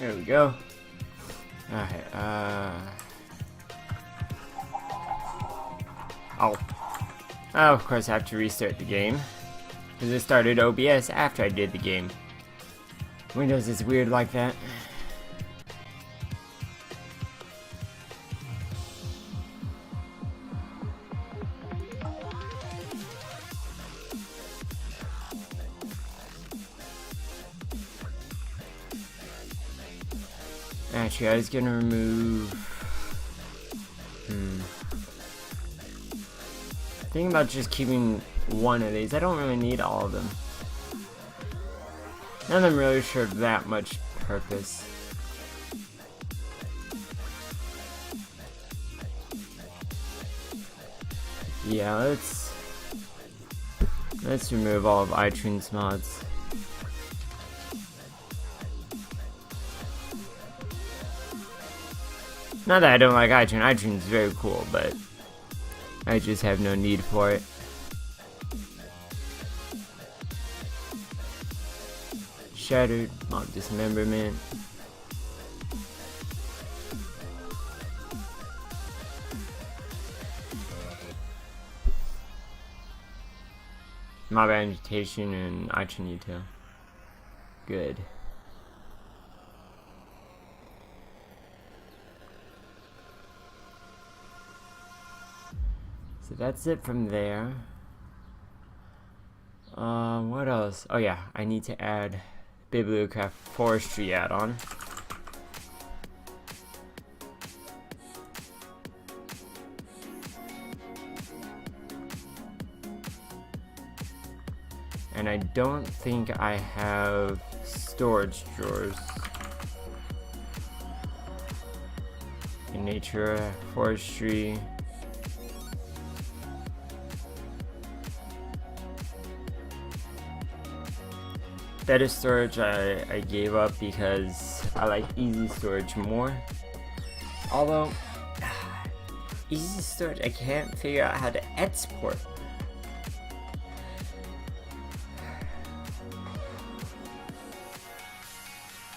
There we go. Alright, oh, of course I have to restart the game, because I started OBS after I did the game. Windows is weird like that. Actually, I was gonna remove... Thinking about just keeping one of these. I don't really need all of them. None of them really serve that much purpose. Yeah, let's remove all of iTunes mods. Not that I don't like iTunes. iTunes is very cool, but I just have no need for it. Shattered, mob dismemberment. Mob agitation and iTunes util. Good. So that's it from there. What else? Oh yeah, I need to add Bibliocraft Forestry add-on. And I don't think I have storage drawers. In nature, forestry. Better storage I gave up because I like easy storage more. Although, easy storage I can't figure out how to export.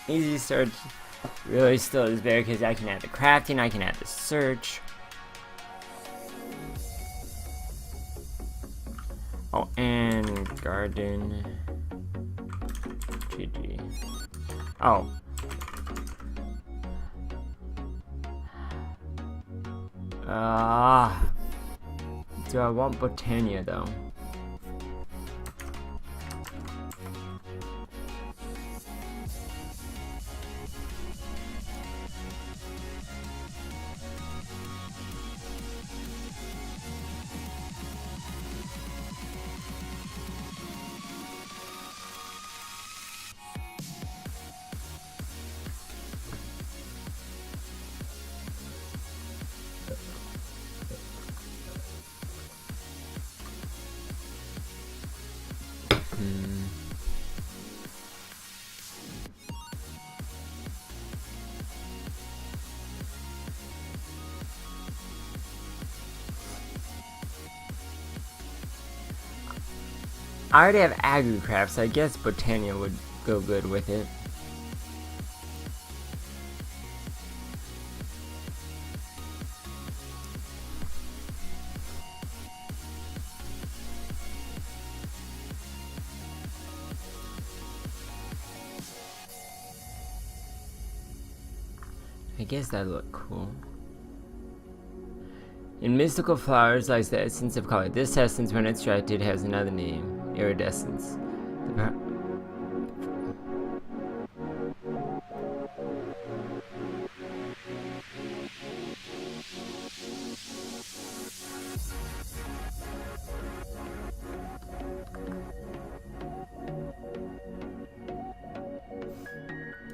Easy storage really still is better because I can add the crafting, I can add the search. Oh, and garden. GG. Oh. Do I want Botania though? I already have AgriCraft, so I guess Botania would go good with it. I guess that'd look cool. In mystical flowers lies the essence of color. This essence, when extracted, has another name. Iridescence.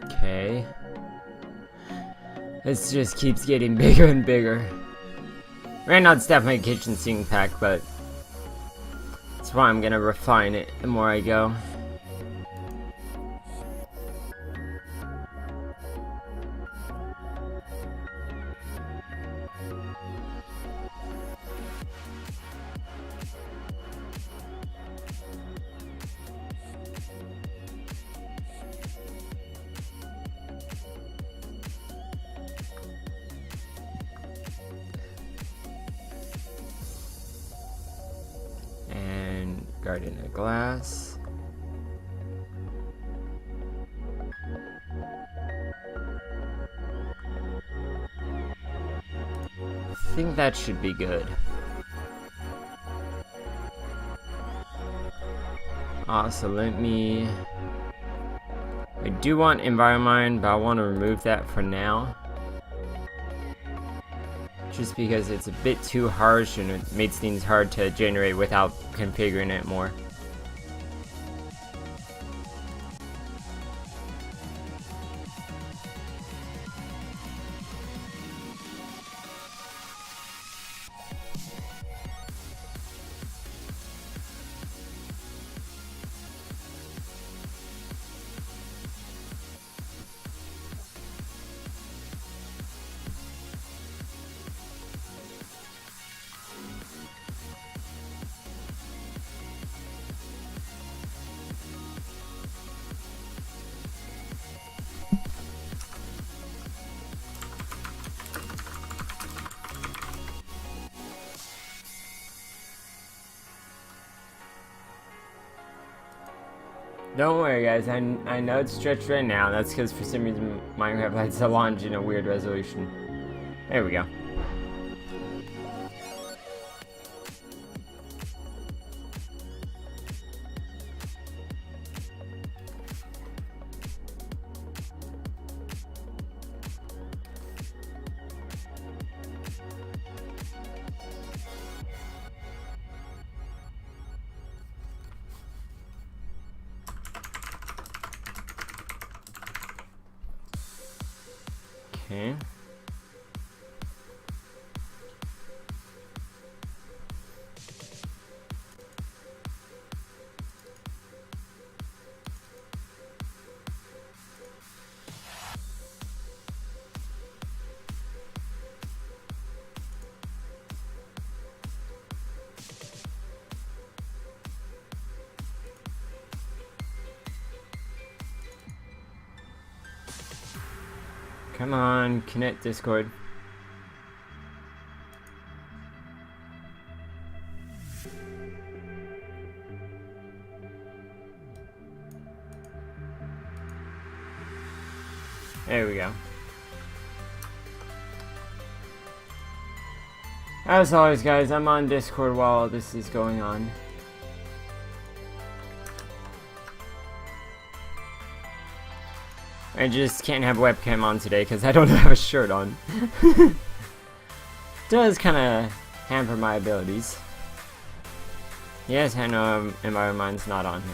Okay. This just keeps getting bigger and bigger. Right now it's definitely a kitchen sink pack, but that's why I'm gonna refine it the more I go. Guardian of Glass. I think that should be good. So let me... I do want Environmind, but I want to remove that for now. Just because it's a bit too harsh and it makes things hard to generate without configuring it more. Don't worry guys, I know it's stretched right now. That's because for some reason Minecraft likes to launch in a weird resolution. There we go. Okay. Come on, connect Discord. There we go. As always guys, I'm on Discord while this is going on. I just can't have webcam on today because I don't have a shirt on. Does kind of hamper my abilities. Yes, I know Environmind's not on here.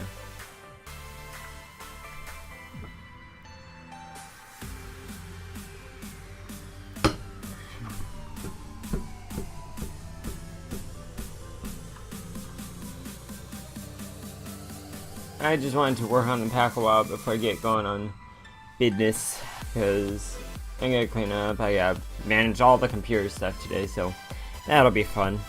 I just wanted to work on the pack a while before I get going on business, because I'm gonna clean up. I gotta manage all the computer stuff today, so that'll be fun.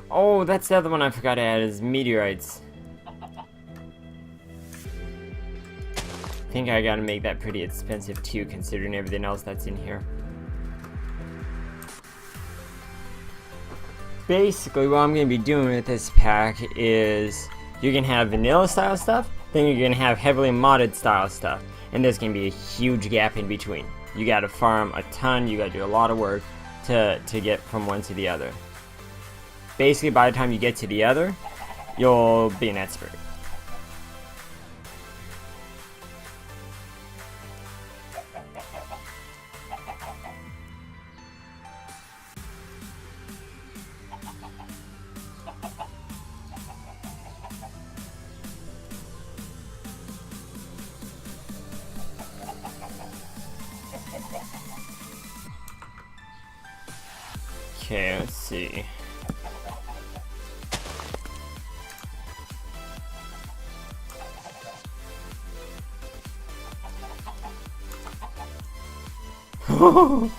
Oh, that's the other one I forgot to add, is meteorites. I think I gotta make that pretty expensive too, considering everything else that's in here. Basically, what I'm gonna be doing with this pack is you can have vanilla style stuff, then you're gonna have heavily modded style stuff, and there's gonna be a huge gap in between. You gotta farm a ton, you gotta do a lot of work to get from one to the other. Basically, by the time you get to the other, you'll be an expert. Okay, let's see. Not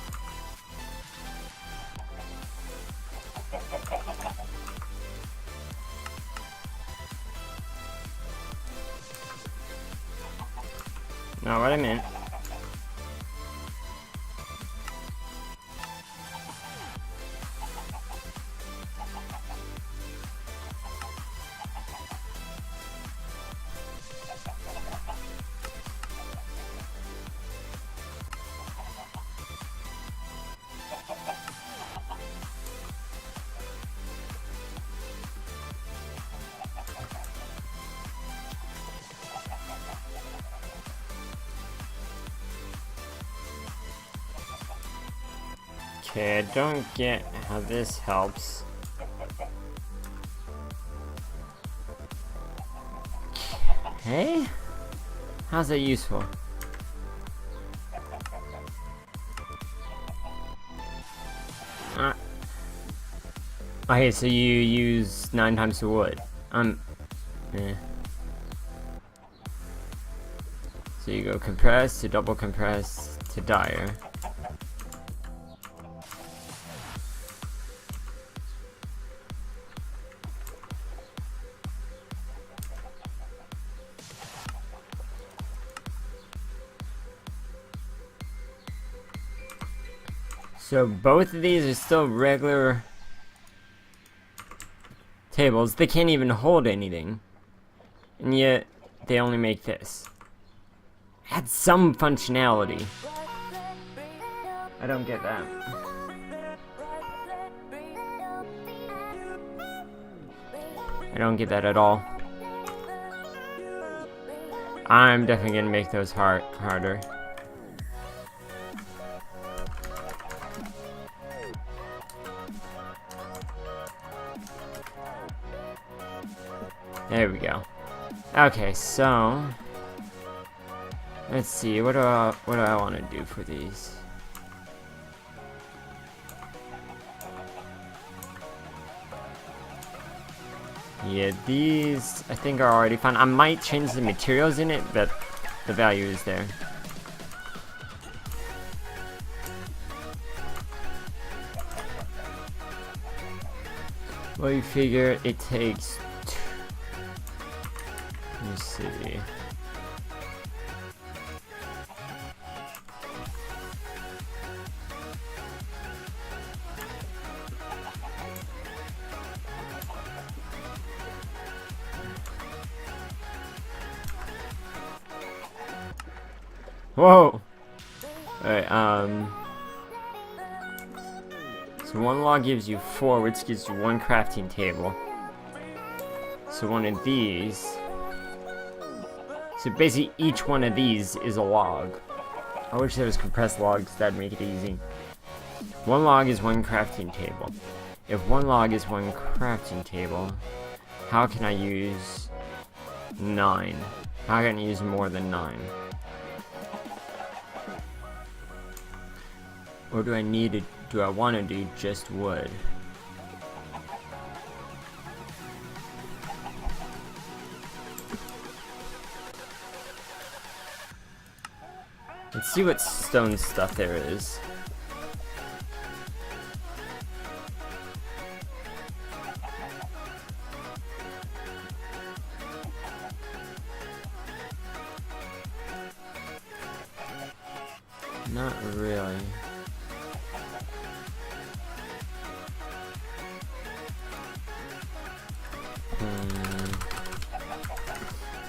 what I meant. Okay, I don't get how this helps. Okay? How's that useful? Okay, so you use 9 times the wood. Eh. So you go compress to double compress to dyer. So both of these are still regular tables. They can't even hold anything. And yet, they only make this. Add some functionality. I don't get that. I don't get that at all. I'm definitely gonna make those harder. There we go. Okay, so let's see. What do I want to do for these? Yeah, these I think are already fine. I might change the materials in it, but the value is there. Well, you figure it takes. Let me see. Whoa! Alright, so one log gives you 4, which gives you 1 crafting table. So one of these. So basically each one of these is a log. I wish there was compressed logs, that'd make it easy. 1 log is 1 crafting table. If 1 log is 1 crafting table, how can I use 9? How can I use more than 9? Or do I want to do just wood? Let's see what stone stuff there is. Not really.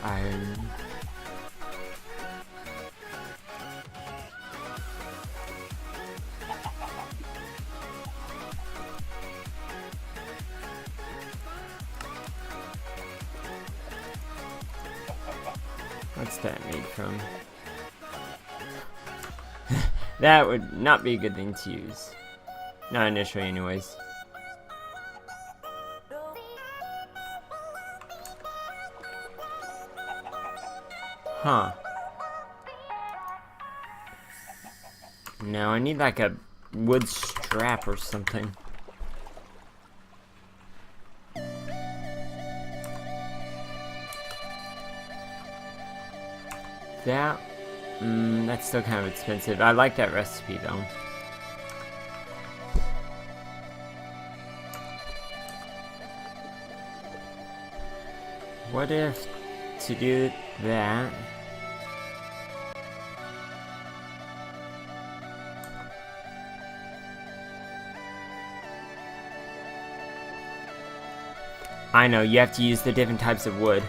Iron. What's that made from? That would not be a good thing to use. Not initially, anyways. Huh. No, I need like a wood strap or something. That That's still kind of expensive. I like that recipe though. What if to do that? I know, you have to use the different types of wood.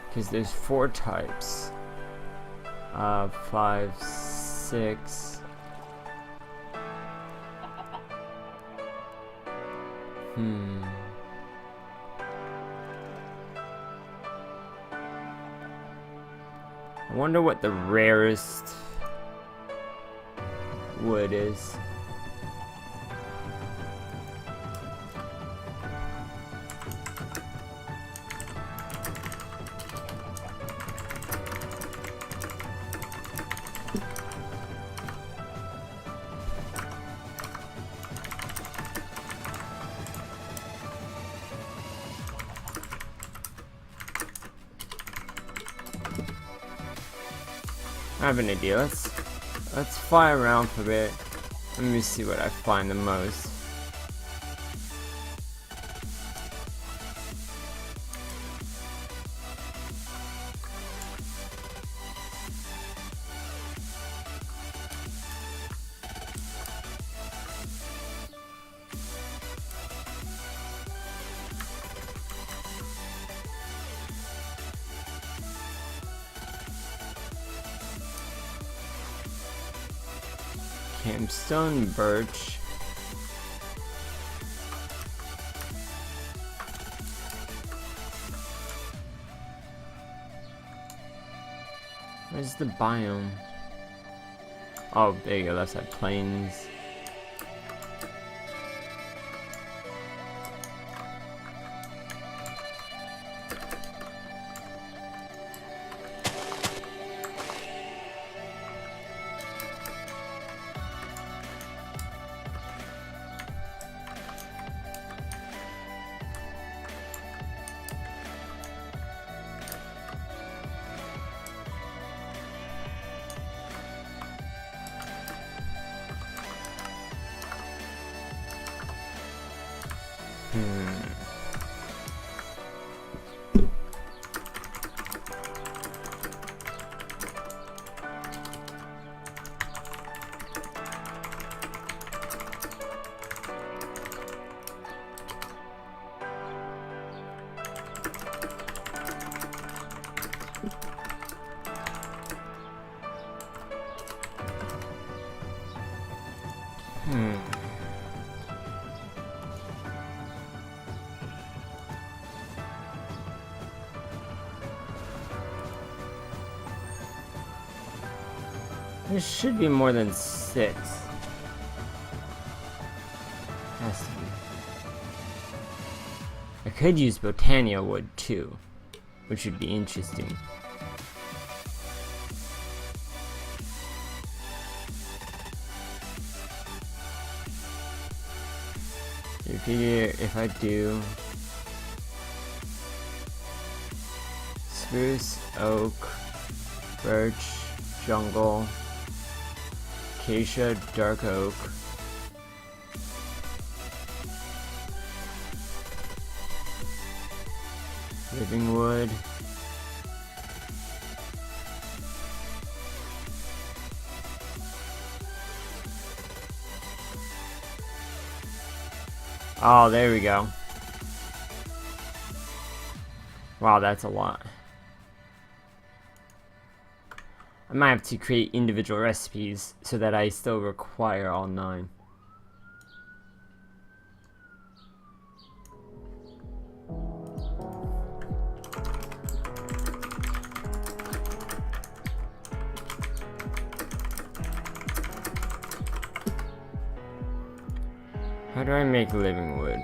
Because there's 4 types. 5, 6. I wonder what the rarest wood is. I have an idea. Let's fly around for a bit. Let me see what I find the most. Camstone, birch. Where's the biome? Oh, there you go, that's that plains. There should be more than 6. Has to be. I could use Botania wood too, which would be interesting. If I do spruce, oak, birch, jungle, acacia, dark oak, living wood, oh, there we go. Wow, that's a lot. I might have to create individual recipes so that I still require all 9. How do I make living wood?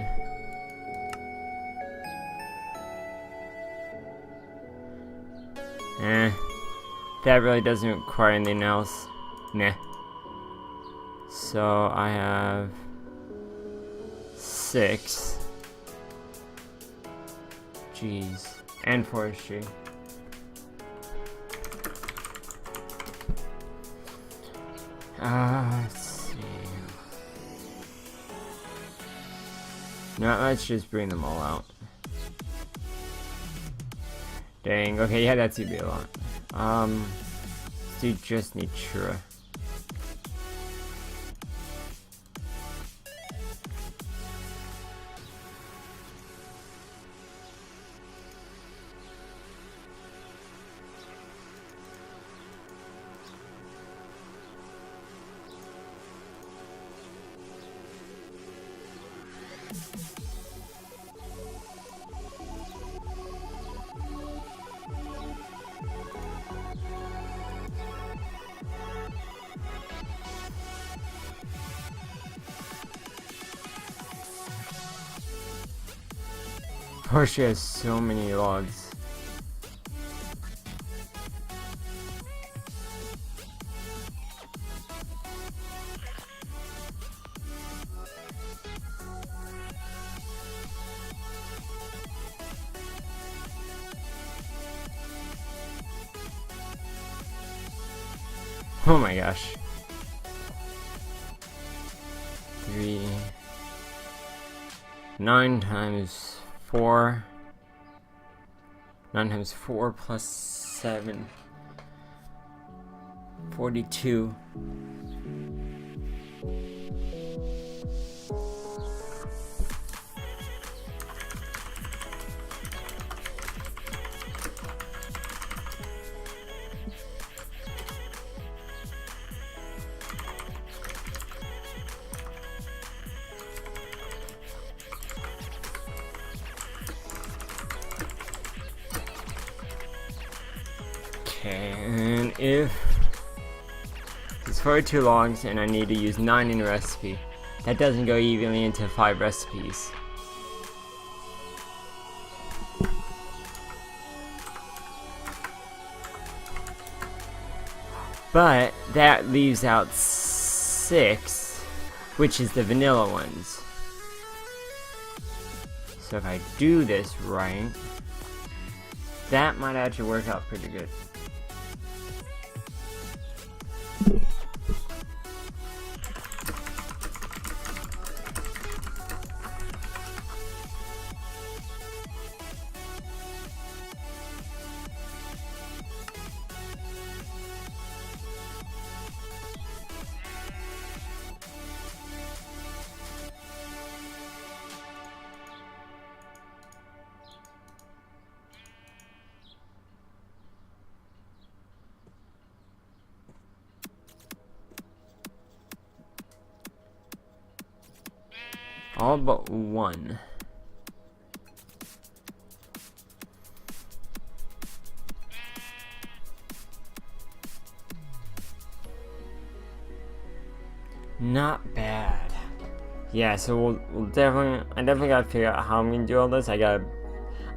That really doesn't require anything else. Nah. So I have 6. Jeez. And forestry. Let's see. No, let's just bring them all out. Dang, okay, yeah, that's gonna be a lot. Do just Natura. Porsche has so many logs. Oh my gosh. 9 times 4. 9 times 4 plus 7. 42. Okay, and if it's 42 logs and I need to use 9 in a recipe, that doesn't go evenly into 5 recipes. But that leaves out 6, which is the vanilla ones. So if I do this right, that might actually work out pretty good. All but 1. Not bad. Yeah, so we'll definitely, I definitely gotta figure out how I'm gonna do all this. I'm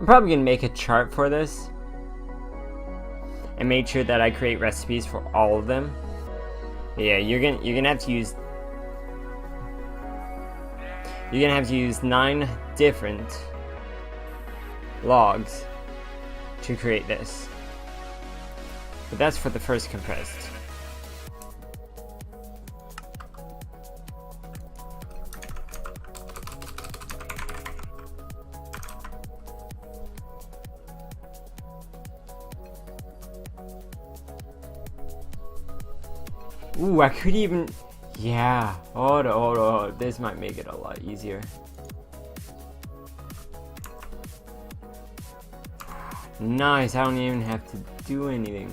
probably gonna make a chart for this and make sure that I create recipes for all of them. But yeah, you're gonna have to use 9 different logs to create this. But that's for the first compressed. Ooh, I could even... Yeah, hold on. This might make it a lot easier. Nice, I don't even have to do anything.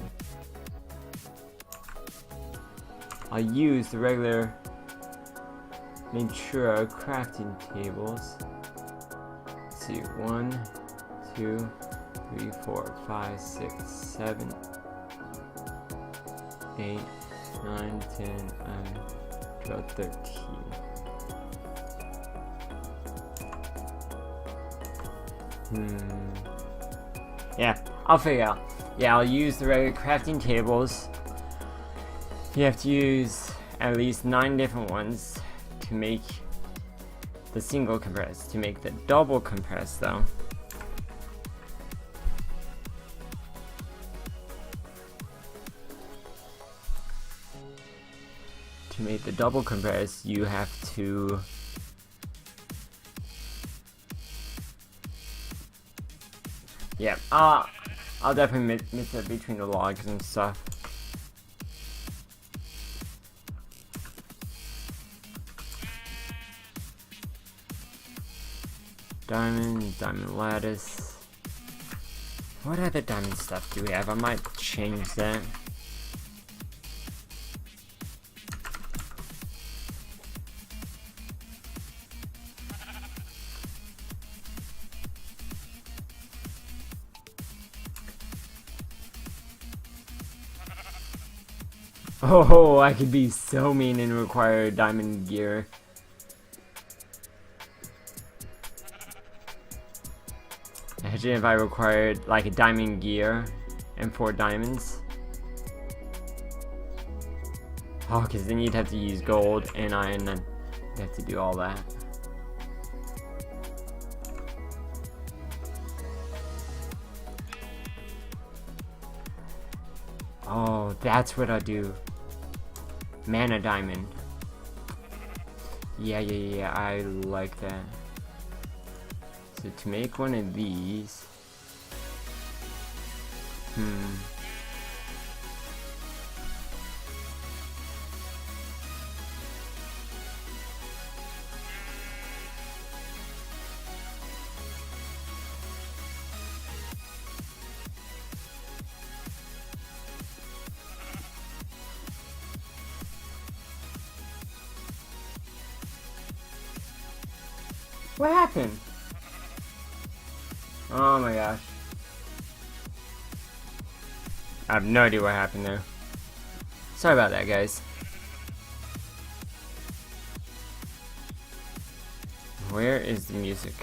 I'll use the regular Natura crafting tables. Let's see, 1, 2, 3, 4, 5, 6, 7, 8, 9, 10, 11, 12, 13. Yeah, I'll figure out. Yeah, I'll use the regular crafting tables. You have to use at least 9 different ones to make the single compress. To make the double compress though, you have to I'll definitely mix it between the logs and stuff. Diamond lattice. What other diamond stuff do we have? I might change that. Oh, I could be so mean and require diamond gear. Imagine if I required like a diamond gear and 4 diamonds. Oh, because then you'd have to use gold and iron and you'd have to do all that. Oh, that's what I do. Mana diamond. Yeah, I like that. So to make one of these, what happened? Oh my gosh. I have no idea what happened there. Sorry about that, guys. Where is the music?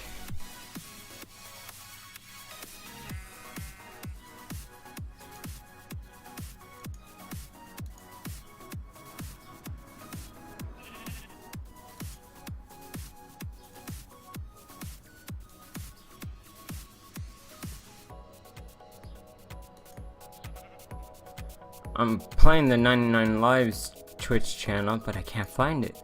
I'm playing the 99 Lives Twitch channel, but I can't find it.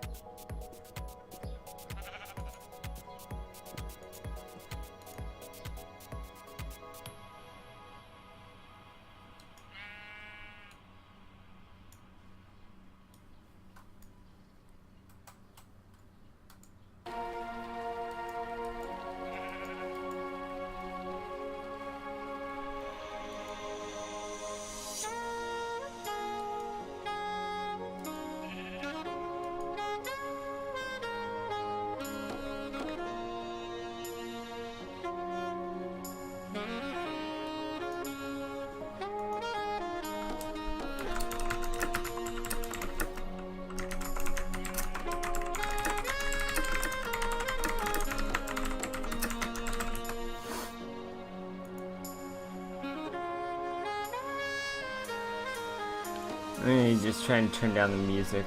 I'm just trying to turn down the music.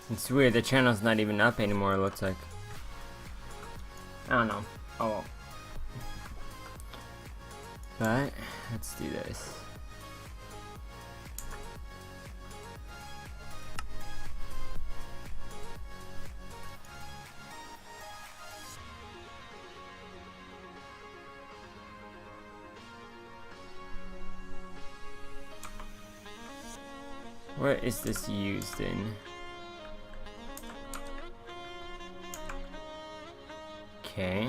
It's weird, the channel's not even up anymore, it looks like. I don't know. Oh well. But, let's do this. What is this used in? Okay.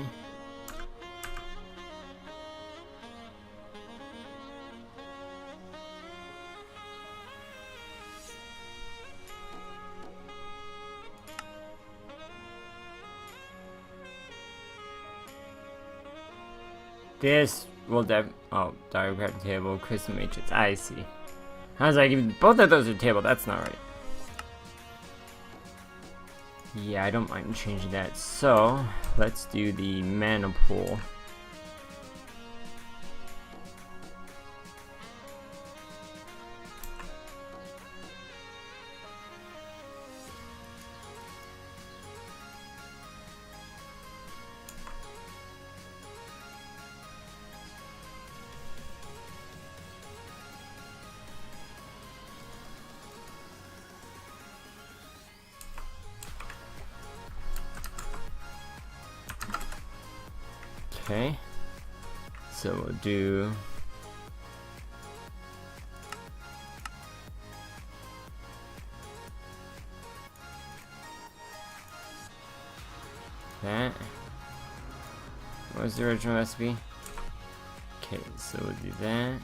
This will diagram table, crystal matrix. I see. I was like, if both of those are table, that's not right. Yeah, I don't mind changing that. So, let's do the mana pool. Okay, so we'll do that. What was the original recipe? Okay, so we'll do that.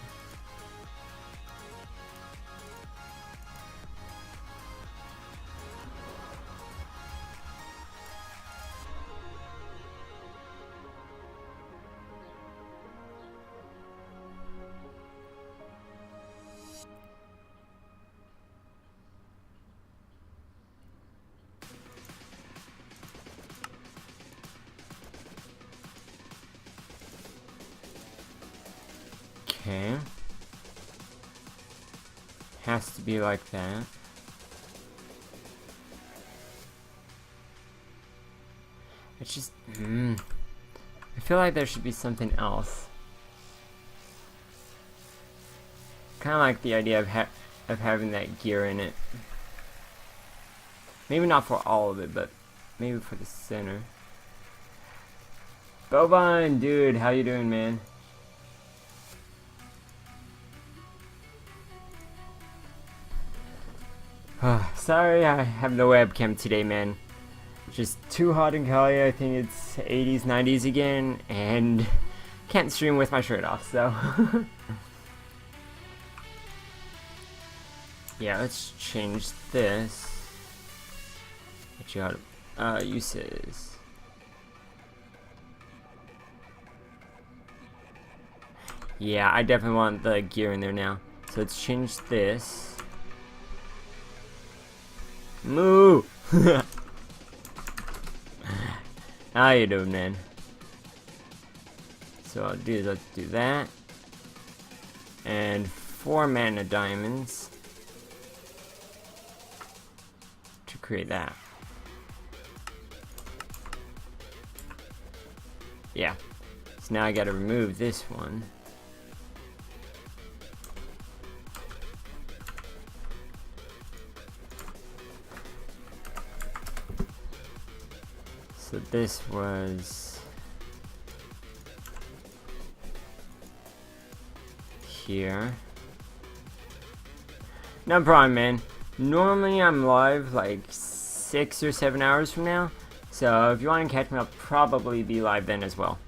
Okay. Has to be like that. It's just, I feel like there should be something else. Kind of like the idea of having that gear in it. Maybe not for all of it, but maybe for the center. Bovine, dude, how you doing, man? Sorry, I have no webcam today, man. Just too hot in Cali. I think it's 80s, 90s again, and can't stream with my shirt off, so. Yeah, let's change this. What you got? Uses. Yeah, I definitely want the gear in there now. So let's change this. Moo! How you doing, man? So let's do that. And 4 mana diamonds to create that. Yeah. So now I gotta remove this one. So this was here. No problem, man. Normally I'm live like 6 or 7 hours from now. So if you want to catch me, I'll probably be live then as well.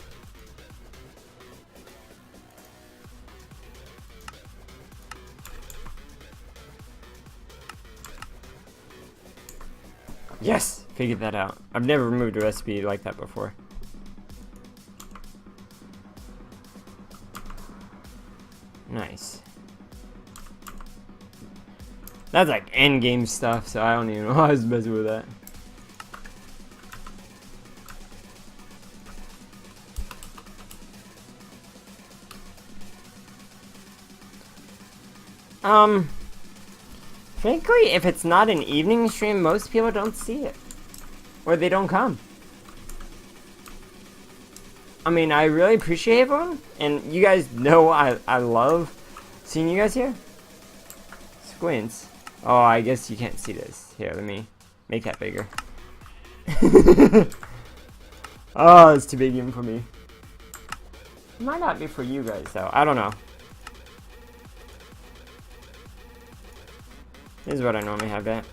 Yes! Figured that out. I've never removed a recipe like that before. Nice. That's like end game stuff, so I don't even know how I was messing with that. Frankly, if it's not an evening stream, most people don't see it. Or they don't come. I mean, I really appreciate everyone, and you guys know I love seeing you guys here. Squints. Oh, I guess you can't see this. Here, let me make that bigger. Oh, it's too big even for me. It might not be for you guys, though. I don't know. This is what I normally have at.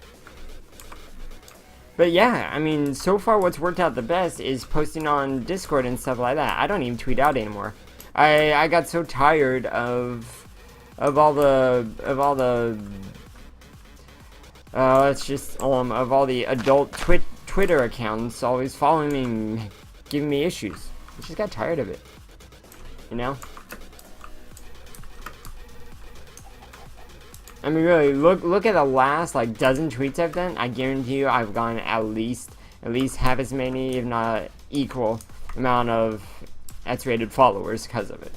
But yeah, I mean, so far what's worked out the best is posting on Discord and stuff like that. I don't even tweet out anymore. I got so tired of all the adult Twitter accounts always following me and giving me issues. I just got tired of it. you know? I mean, really, look at the last like dozen tweets I've done. I guarantee you, I've gotten at least half as many, if not equal, amount of X-rated followers because of it.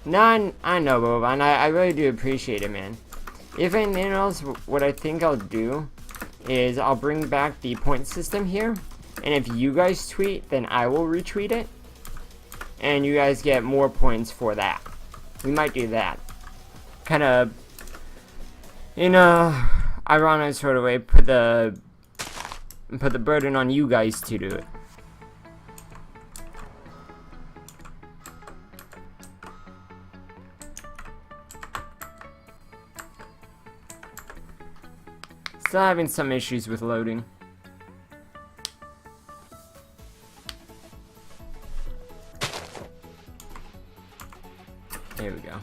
No, I know, Boba, and I really do appreciate it, man. If anything else, what I think I'll do is I'll bring back the point system here, and if you guys tweet, then I will retweet it, and you guys get more points for that. We might do that. Kind of, in a ironic sort of way, put the burden on you guys to do it. Still having some issues with loading. There we go.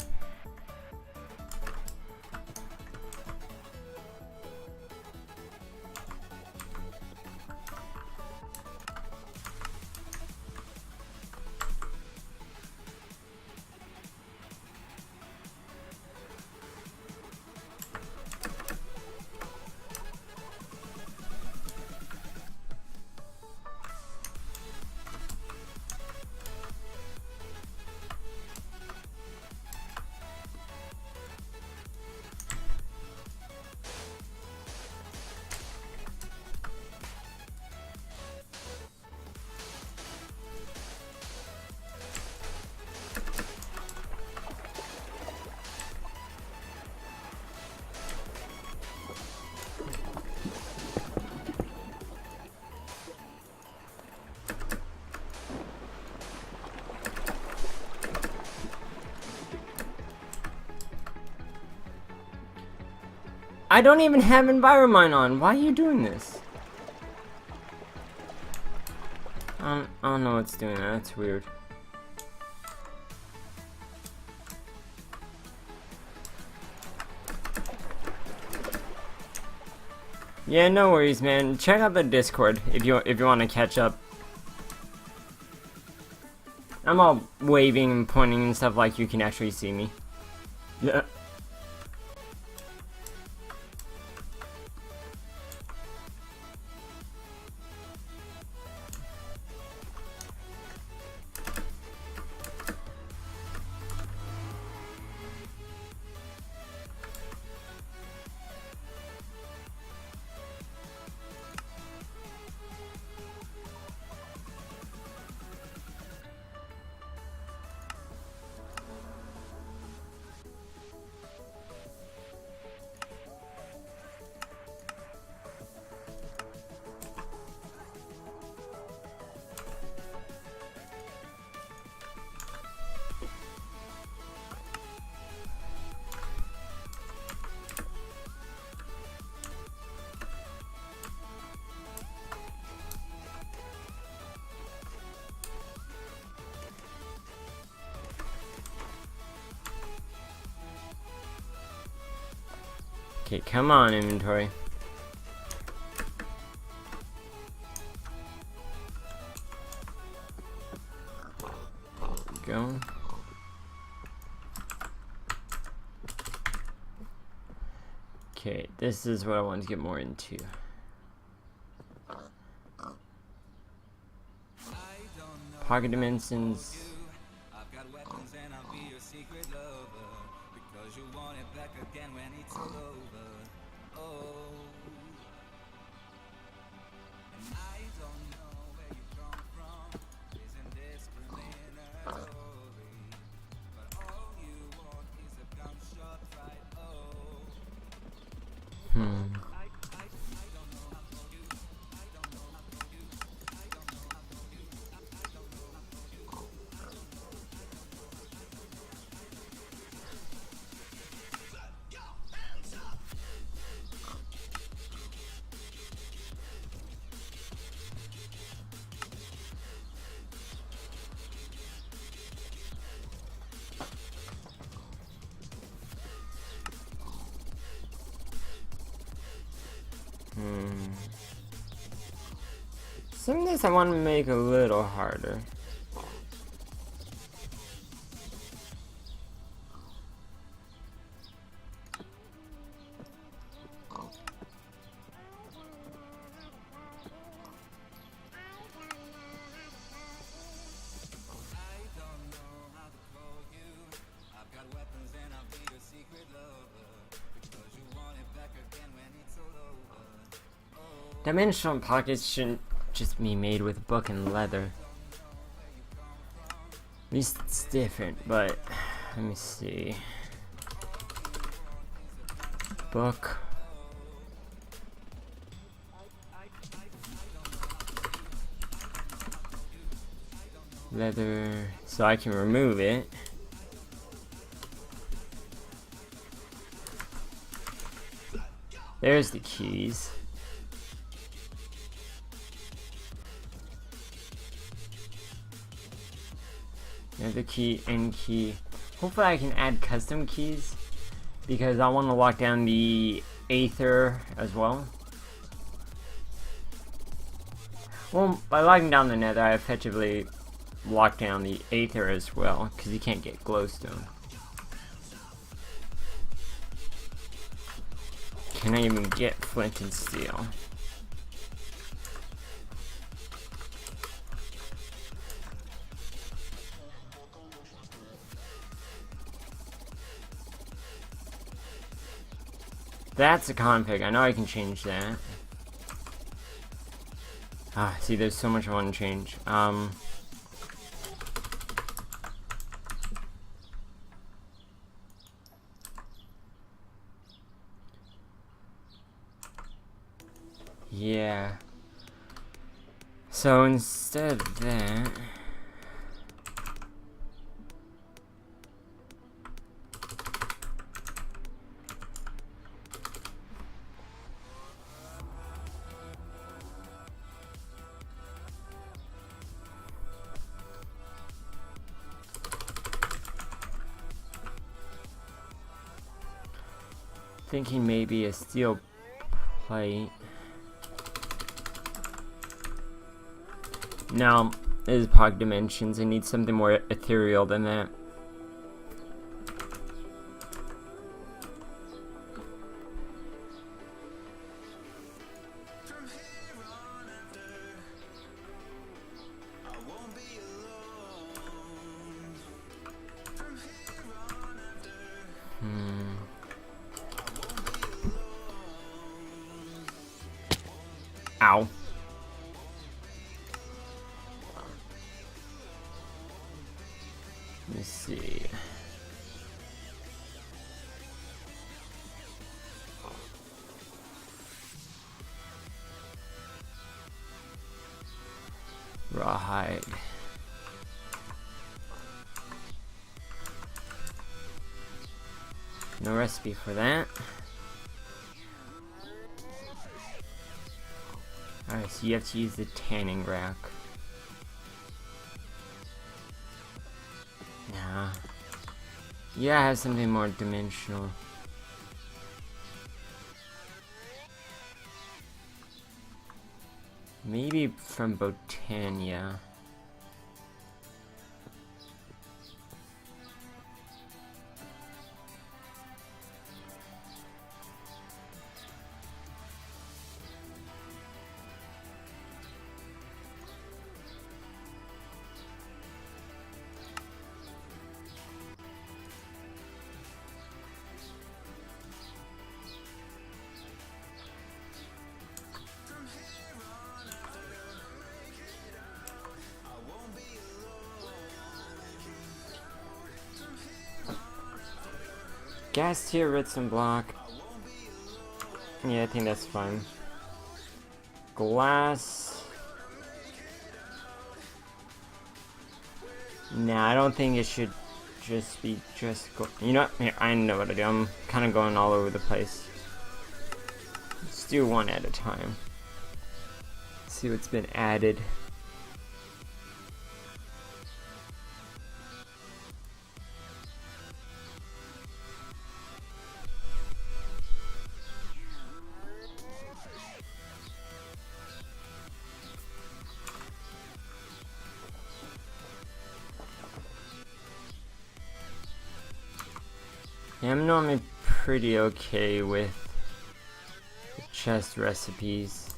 I don't even have Enviromine on. Why are you doing this? I don't know what's doing that. That's weird. Yeah, no worries, man. Check out the Discord if you want to catch up. I'm all waving and pointing and stuff like you can actually see me. Yeah. Okay, come on, inventory. Go. Okay, this is what I want to get more into. Pocket dimensions. Some of this I want to make a little harder. Dimensional pockets shouldn't just be made with book and leather. At least it's different, but let me see. Book. Leather, so I can remove it. There's the keys. Another key and key. Hopefully I can add custom keys because I want to lock down the Aether as well. Well, by locking down the Nether, I effectively lock down the Aether as well because you can't get glowstone. Can I even get flint and steel? That's a config. I know I can change that. Ah, see, there's so much I want to change. Yeah. So instead of that, thinking maybe a steel plate. No, this is Pocket Dimensions. I need something more ethereal than that. Ow. Let me see. Rawhide. No recipe for that. Alright, so you have to use the tanning rack. Nah. Yeah, I have something more dimensional. Maybe from Botania. Gas tier, redstone block. Yeah, I think that's fine. Glass. Nah, I don't think it should just be you know what? Here, I know what to do. I'm kind of going all over the place. Let's do one at a time. See what's been added. I'm normally pretty okay with the chest recipes.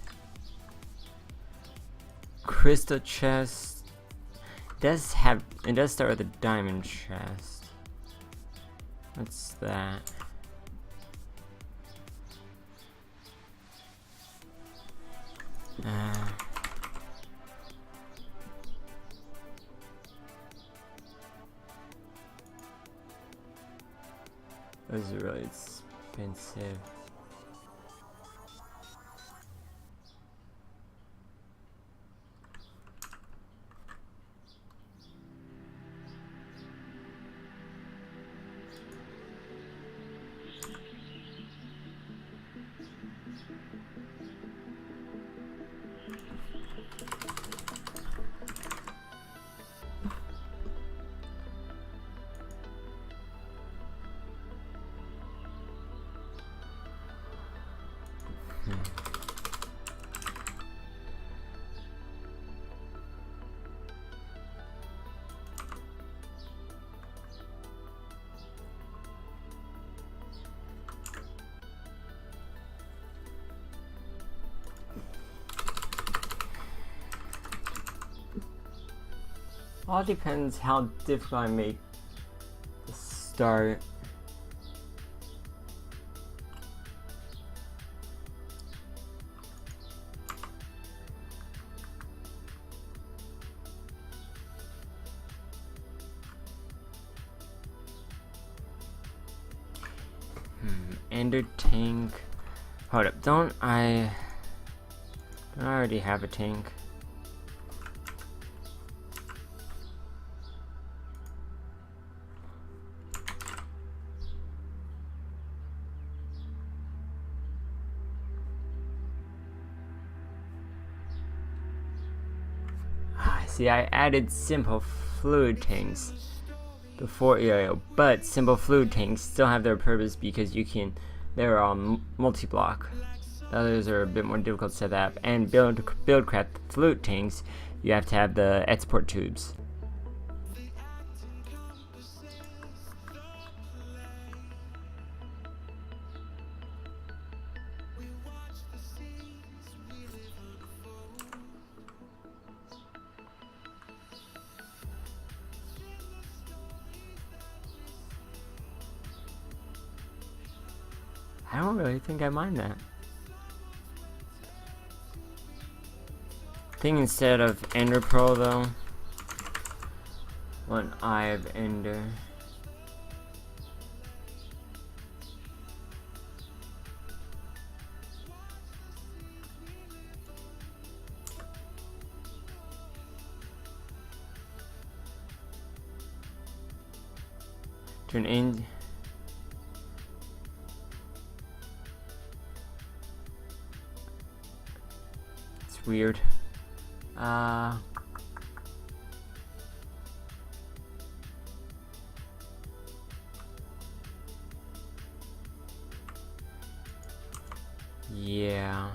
Crystal chest it does start with a diamond chest. What's that? Those are really expensive. All depends how difficult I make the start. Ender tank. Hold up, don't I already have a tank? See, I added simple fluid tanks before EIO, but simple fluid tanks still have their purpose because they're multi-block. The others are a bit more difficult to set up, and build craft fluid tanks, you have to have the export tubes. I don't really think I mind that. I think instead of Ender Pearl though, one Eye of Ender. Turn in. Weird. Yeah.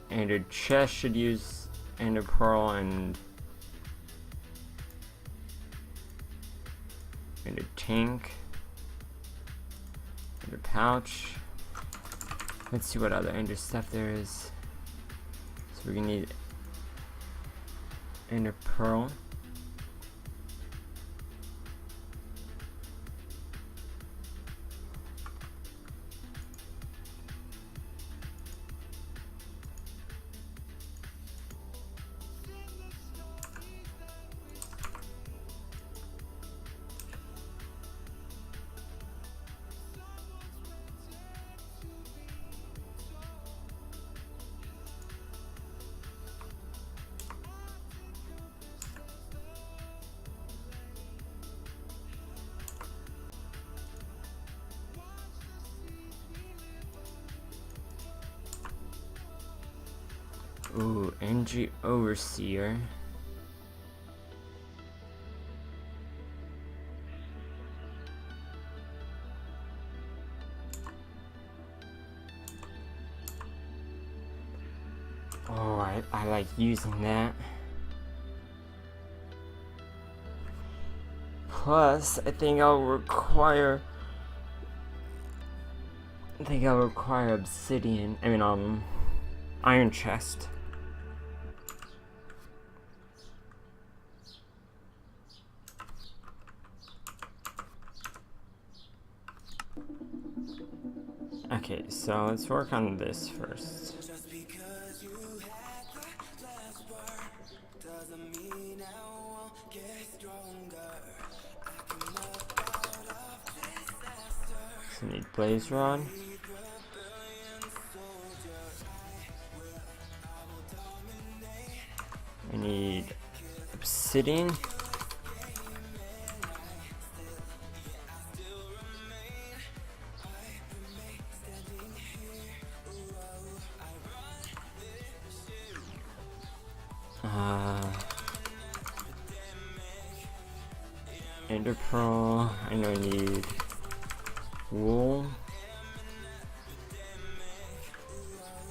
Ender chest should use Ender Pearl and Ender tank. Ender pouch. Let's see what other Ender stuff there is. So we're gonna need Ender Pearl. Ooh, NG Overseer. Oh, I like using that. Plus, I think I'll require obsidian. Iron chest. Okay, so let's work on this first. So I need blaze rod. I need obsidian. Ender pearl. I know I need wool.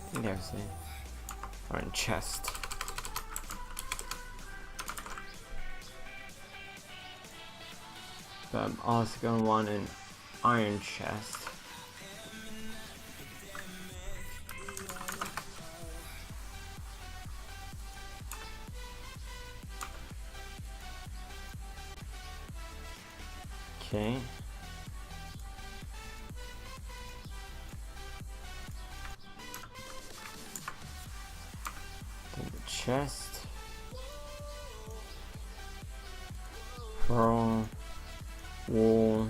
I think there's a iron chest. But I'm also gonna want an iron chest. Okay. Then the chest. Pearl. Wool.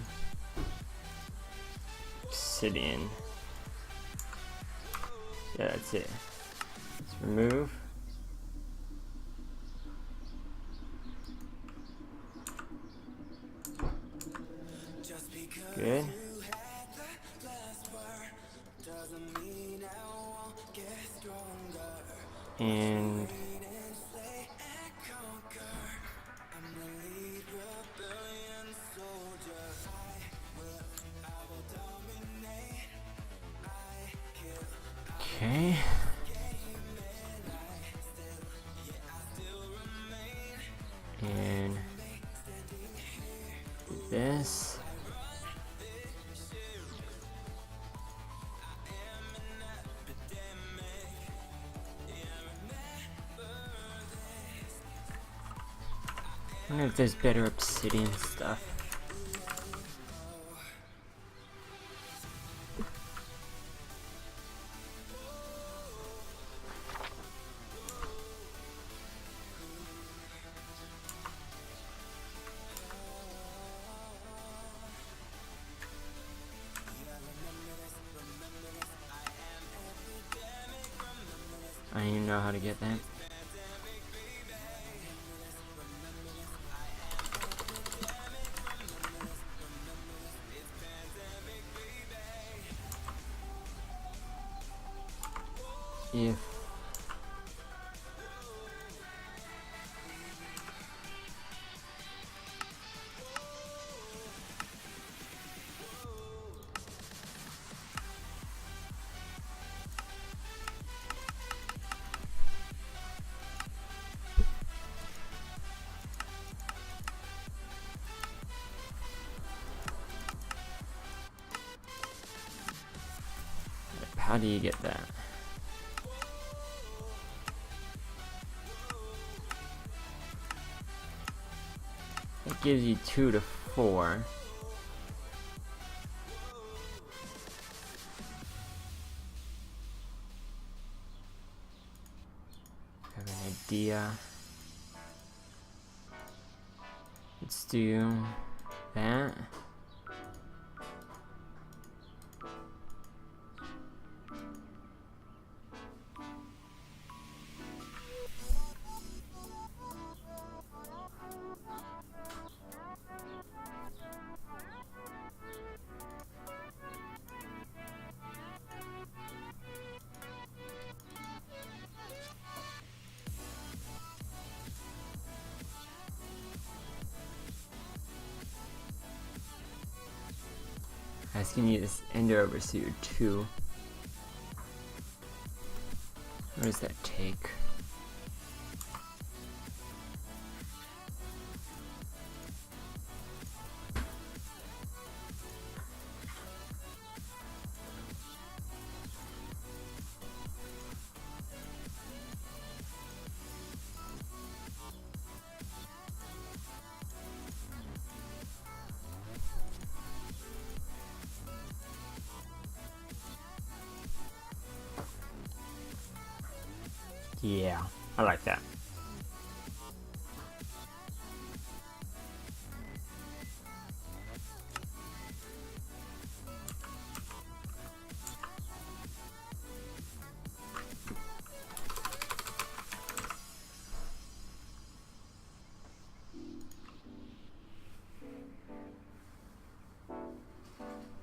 Obsidian. Yeah, that's it. Let's remove. Good. And okay. And this. I wonder if there's better obsidian stuff. I don't even know how to get that. If how do you get that? It gives you 2 to 4. I have an idea. Let's do that. I was gonna use Ender Overseer 2. What does that take? Yeah, I like that.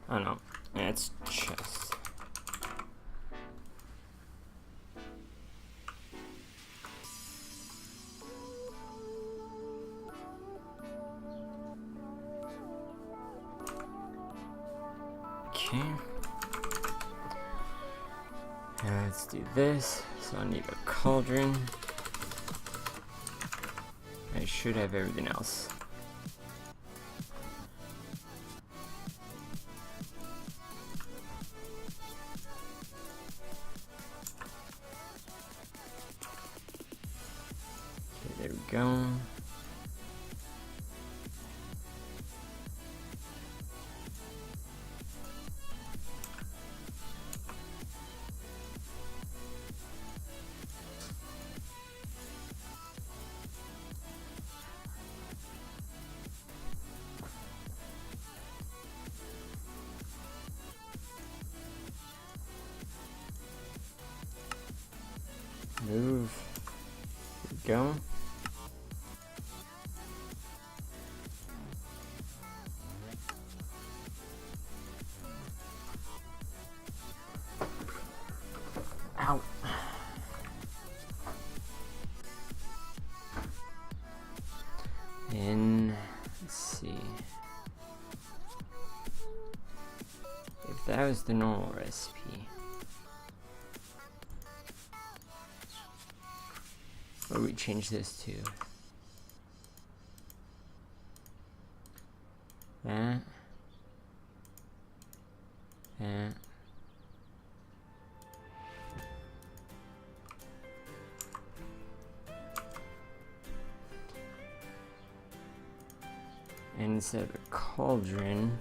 Oh no, it's chest. Okay. Let's do this. So I need a cauldron. I should have everything else. Okay, there we go. Move. There we go. Ow. And let's see. If that was the normal recipe. What do we change this to? That. That. And instead of a cauldron,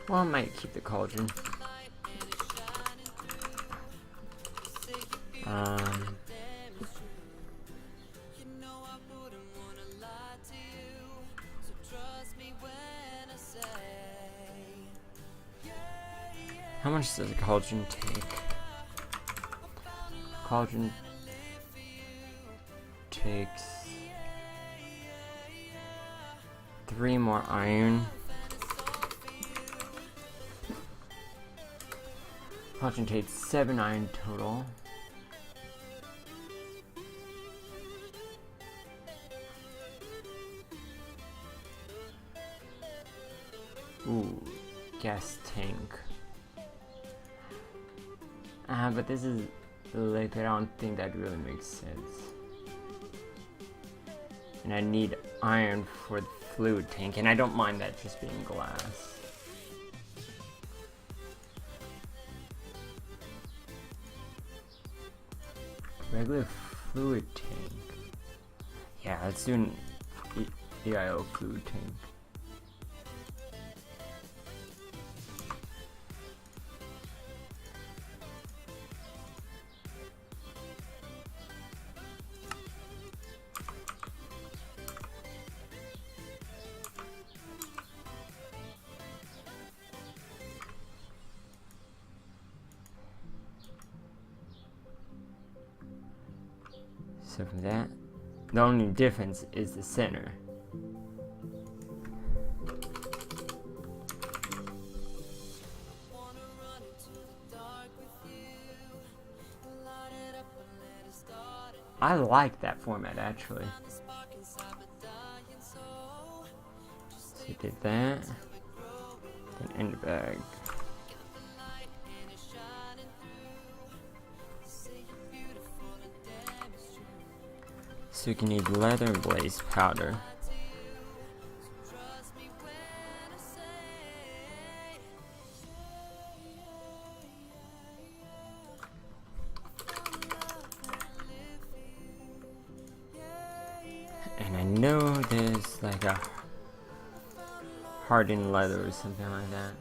well, I might keep the cauldron. How much does a cauldron take? Cauldron takes 3 more iron. Cauldron takes 7 iron total. Ooh, gas tank. But this is like, I don't think that really makes sense. And I need iron for the fluid tank, and I don't mind that just being glass. Regular fluid tank. Yeah, let's do an EIO fluid tank. So from that, the only difference is the center. I like that format actually. So you did that, then in the bag. So you can need leather and blaze powder. And I know there's like a hardened leather or something like that.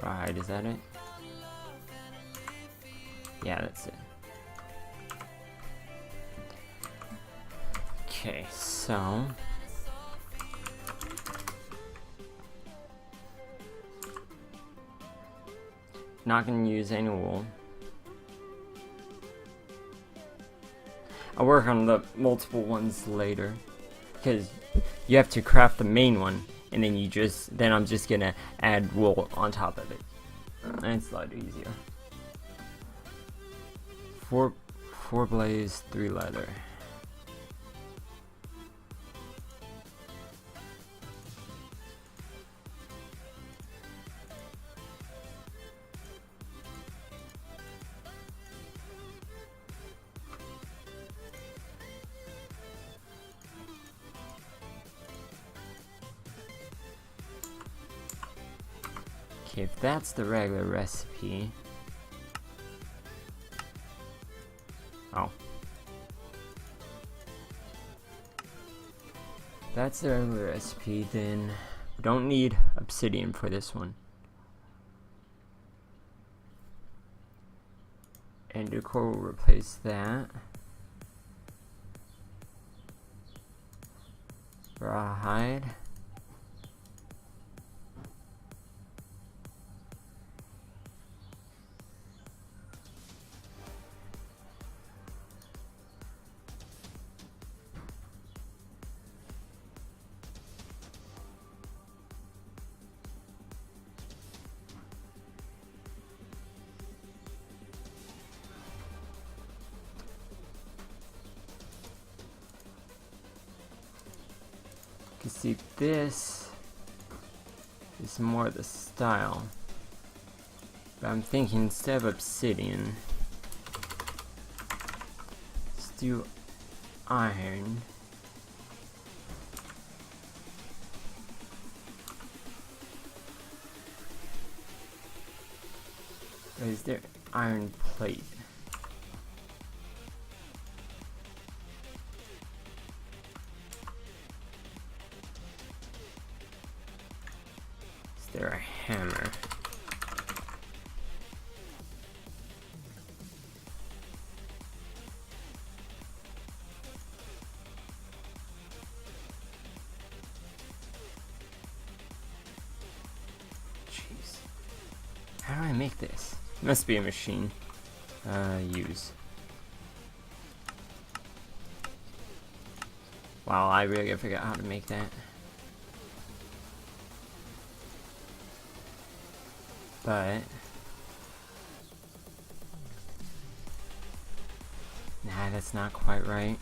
Right, is that it? Yeah, that's it. Okay, so not gonna use any wool. I'll work on the multiple ones later because you have to craft the main one and then I'm just gonna add wool on top of it. And it's a lot easier. Four blaze, 3 leather. Okay, if that's the regular recipe. Oh. If that's the regular recipe, then we don't need obsidian for this one. Ender core will replace that. Rawhide. You see, this is more the style, but I'm thinking instead of obsidian, let's do iron. Is there iron plate? Is there a hammer? Jeez. How do I make this? Must be a machine. Use. Wow, I really gotta figure out how to make that. But nah, that's not quite right.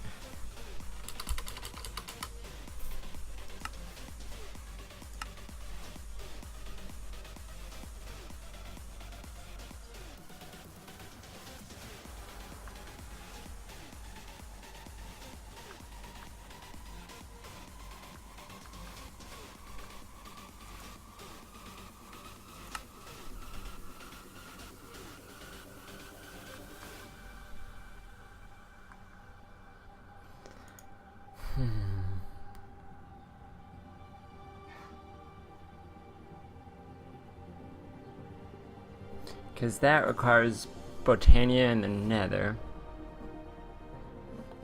Because that requires Botania and the Nether.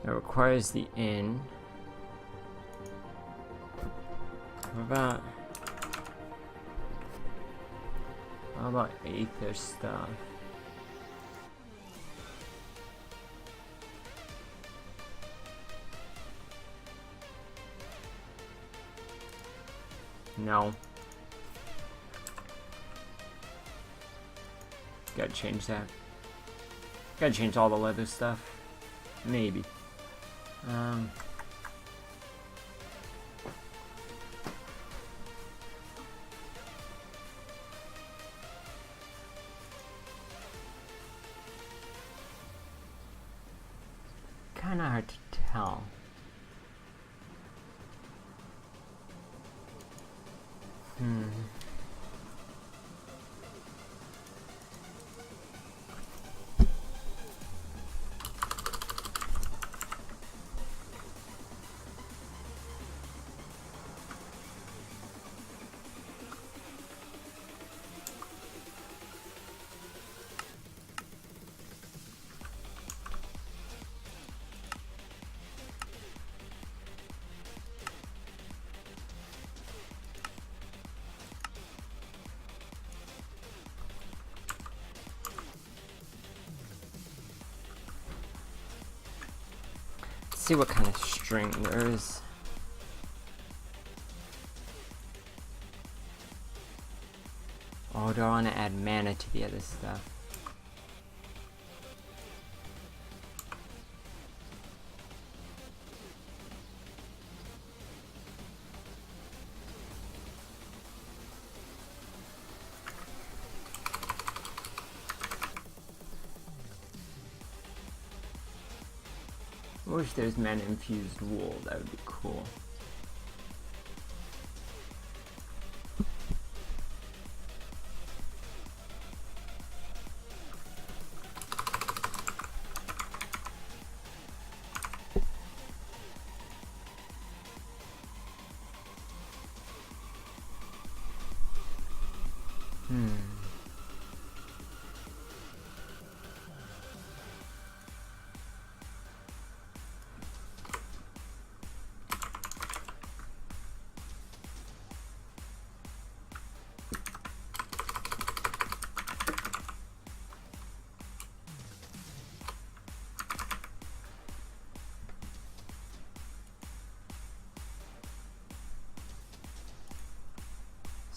It requires the inn. How about Aether stuff? No. Gotta change that. Gotta change all the leather stuff. Maybe. Kinda hard to tell. see what kind of string there is. Oh, do I want to add mana to the other stuff? I wish there's mana infused wool, that would be cool.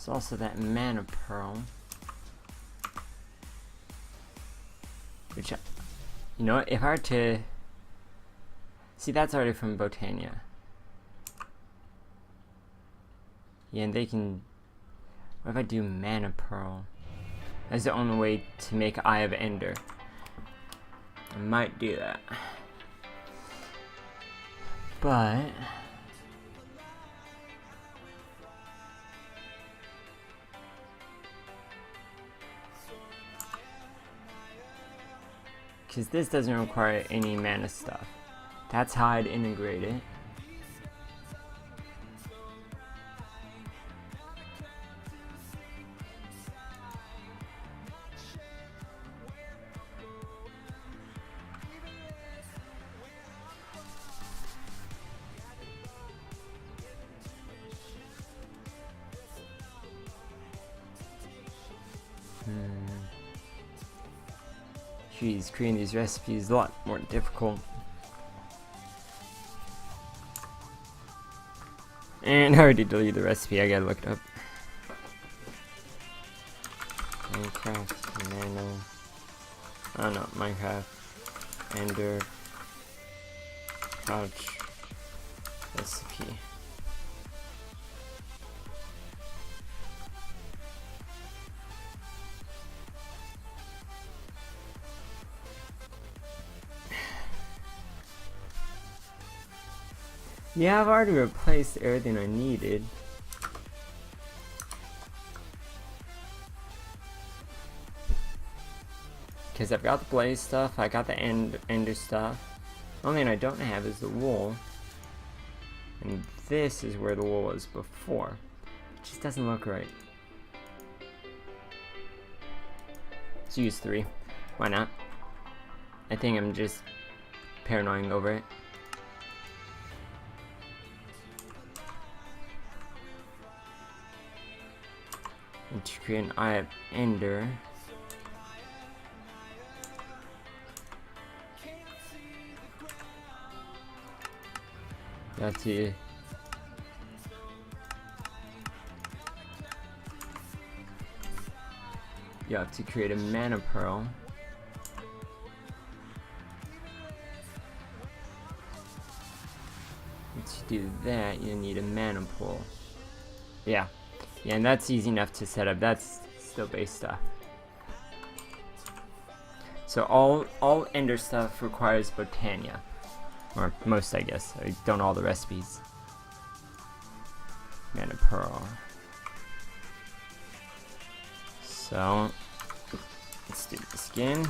There's also that mana pearl, which, you know, if I were to see, that's already from Botania. Yeah, and they can. What if I do mana pearl? That's the only way to make Eye of Ender. I might do that, but. Because this doesn't require any mana stuff. That's how I'd integrate it. Jeez, creating these recipes is a lot more difficult. And I already deleted the recipe, I gotta look it up. Minecraft, Nano. Oh no, Minecraft, Ender, Couch, recipe. Yeah, I've already replaced everything I needed. Because I've got the blaze stuff, I got the ender stuff. The only thing I don't have is the wool. And this is where the wool was before. It just doesn't look right. Let's use 3. Why not? I think I'm just paranoid over it. And to create an Eye of Ender, you have to create a mana pearl. To do that, you need a mana pool. Yeah, and that's easy enough to set up. That's still base stuff. So all Ender stuff requires Botania, or most, I guess. I've done all the recipes. Mana pearl. So let's do the skin.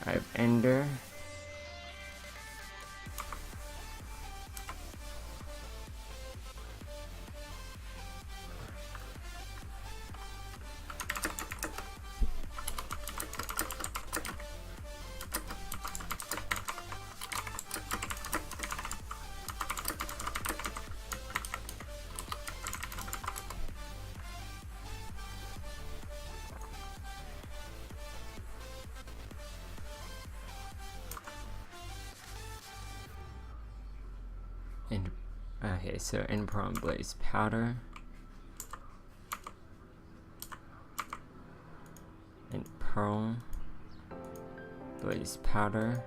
I have Ender. And okay, so Ender Pearl and Blaze Powder. And Pearl. Blaze Powder.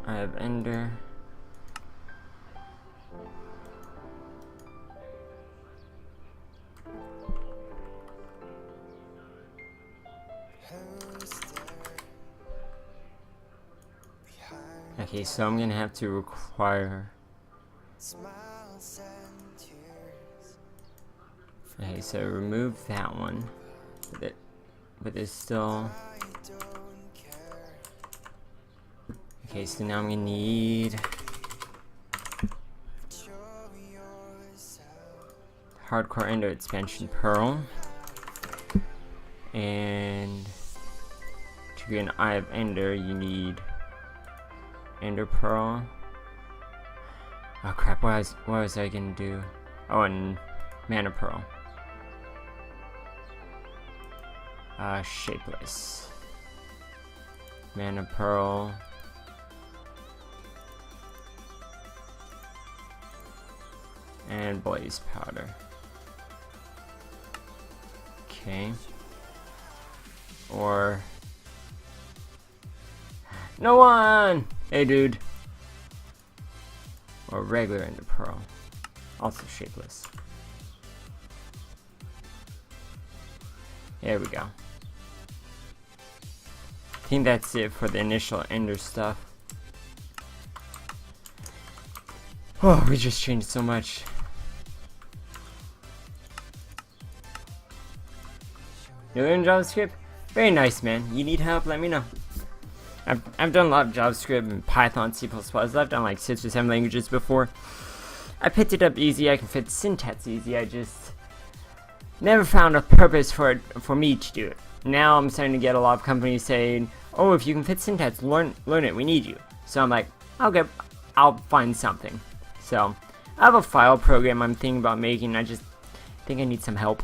I have Ender. Okay, so I'm gonna have to require. Okay, so remove that one, but there's still. Okay, so now I'm gonna need Hardcore Ender Expansion Pearl, and to get an Eye of Ender, you need Ender Pearl. Oh crap! What was I gonna do? Oh, and Mana Pearl. Shapeless. Mana Pearl. And Blaze Powder. Okay. Or no one! Hey dude. Or regular Ender Pearl. Also shapeless. There we go. I think that's it for the initial Ender stuff. Oh, we just changed so much. You learn JavaScript? Very nice, man. You need help? Let me know. I've done a lot of JavaScript and Python, C++. I've done like 6 or 7 languages before. I picked it up easy. I can fit syntax easy. I just never found a purpose for me to do it. Now I'm starting to get a lot of companies saying, "Oh, if you can fit syntax, learn it. We need you." So I'm like, I'll find something. So I have a file program I'm thinking about making. I just think I need some help.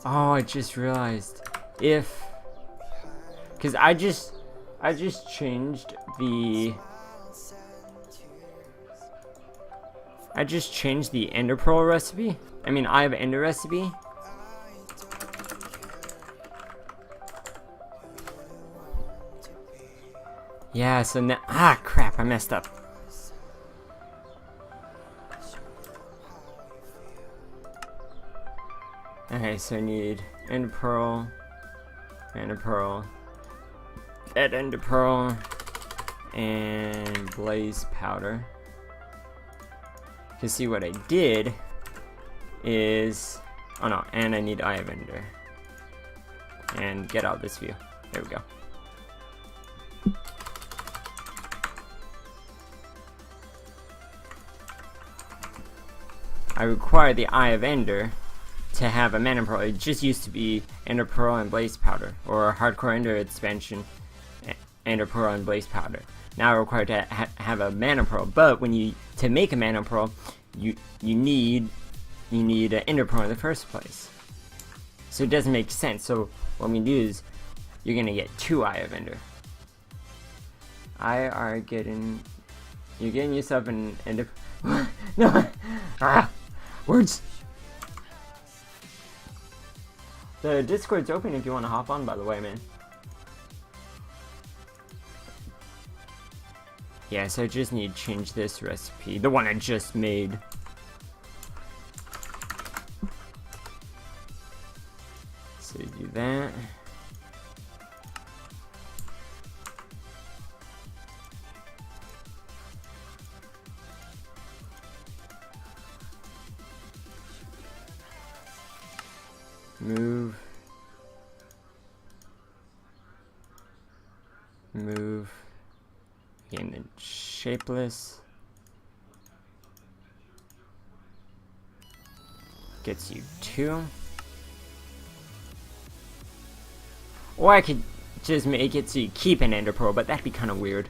Oh, I just realized because I just changed the Ender Pearl recipe. I mean, I have Ender recipe. Yeah, so now crap, I messed up. Okay, so I need Ender Pearl, Ender Pearl, Ender Pearl, and Blaze Powder. To see what I did is, oh no, and I need Eye of Ender. And get out this view. There we go. I require the Eye of Ender to have a Mana Pearl. It just used to be Ender Pearl and Blaze Powder, or Hardcore Ender Expansion, Ender Pearl and Blaze Powder. Now I'm required to have a Mana Pearl, but to make a Mana Pearl, you need an Ender Pearl in the first place. So it doesn't make sense. So what we do is you're gonna get 2 Eye of Ender. You're getting yourself an Ender. No, words. The Discord's open if you want to hop on, by the way, man. Yeah, so I just need to change this recipe, the one I just made. So do that. Move. Again, then shapeless. Gets you 2. Or I could just make it so you keep an ender pearl, but that'd be kind of weird.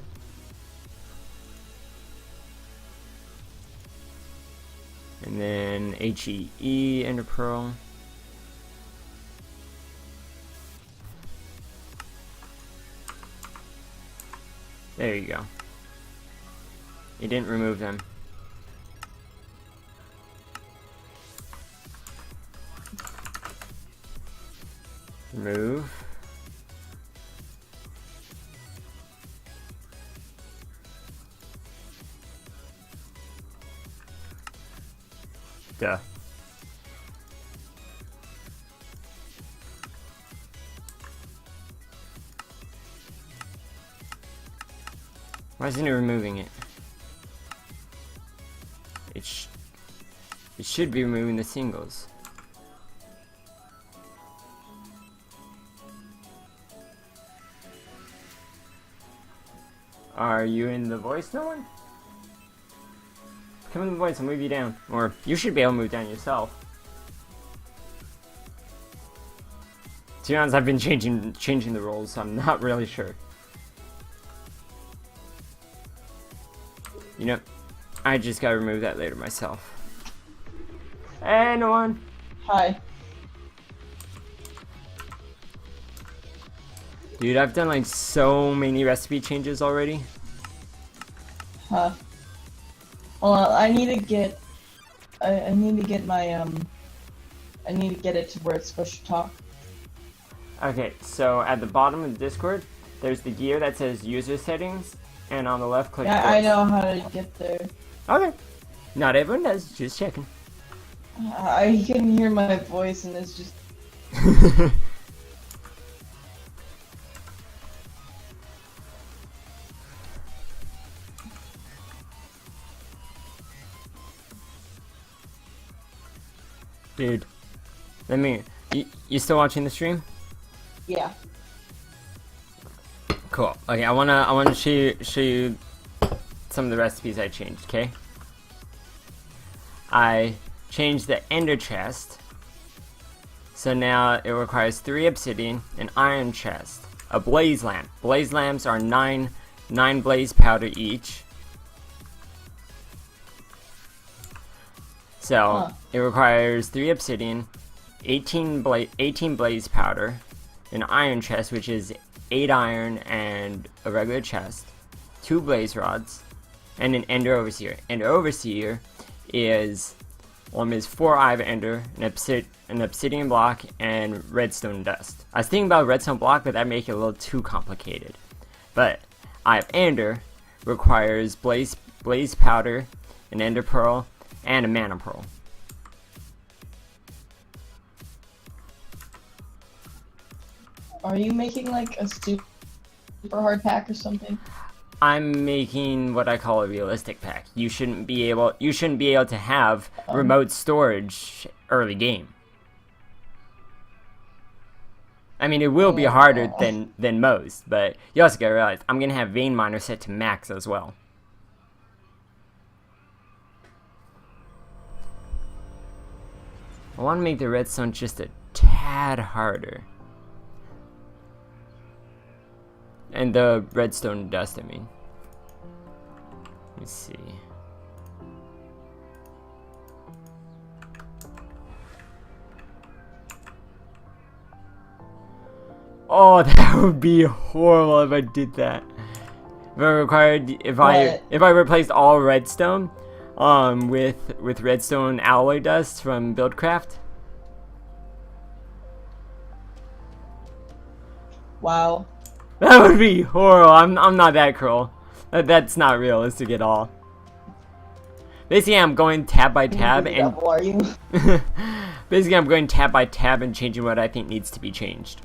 And then HEE ender pearl. There you go. You didn't remove them. Remove. Duh. Why isn't it removing it? It should be removing the singles. Are you in the voice, no one? Come in the voice, I'll move you down. Or you should be able to move down yourself. To be honest, I've been changing the roles, so I'm not really sure. You know, I just gotta remove that later myself. Hey, no one. Hi. Dude, I've done like so many recipe changes already. Huh. Well, I need to get. I need to get my I need to get it to where it's supposed to talk. Okay, so at the bottom of the Discord, there's the gear that says user settings, and on the left click. Yeah, I know how to get there. Okay. Not everyone does, just checking. I can hear my voice and it's just. Dude, let me. You still watching the stream? Yeah. Cool. Okay, I wanna show you some of the recipes I changed. Okay. I changed the ender chest, so now it requires 3 obsidian, an iron chest, a blaze lamp. Blaze lamps are 9 blaze powder each. So it requires 3 obsidian, 18 blaze powder, an iron chest, which is 8 iron and a regular chest, 2 blaze rods, and an ender overseer. Ender overseer is 4 iron ender, an obsidian block, and redstone dust. I was thinking about redstone block, but that make it a little too complicated. But Eye of Ender requires blaze powder, an ender pearl, and a mana pearl. Are you making like a super hard pack or something? I'm making what I call a realistic pack. You shouldn't be able to have remote storage early game. I mean, it will be harder than most, but you also gotta realize I'm gonna have vein miner set to max as well. I want to make the redstone just a tad harder. And the redstone dust, I mean. Let's see. Oh, that would be horrible if I did that. If I replaced all redstone with redstone alloy dust from Buildcraft. Wow. That would be horrible. I'm not that cruel. That's not realistic at all. Basically, I'm going tab by tab and are you? basically I'm going tab by tab and changing what I think needs to be changed.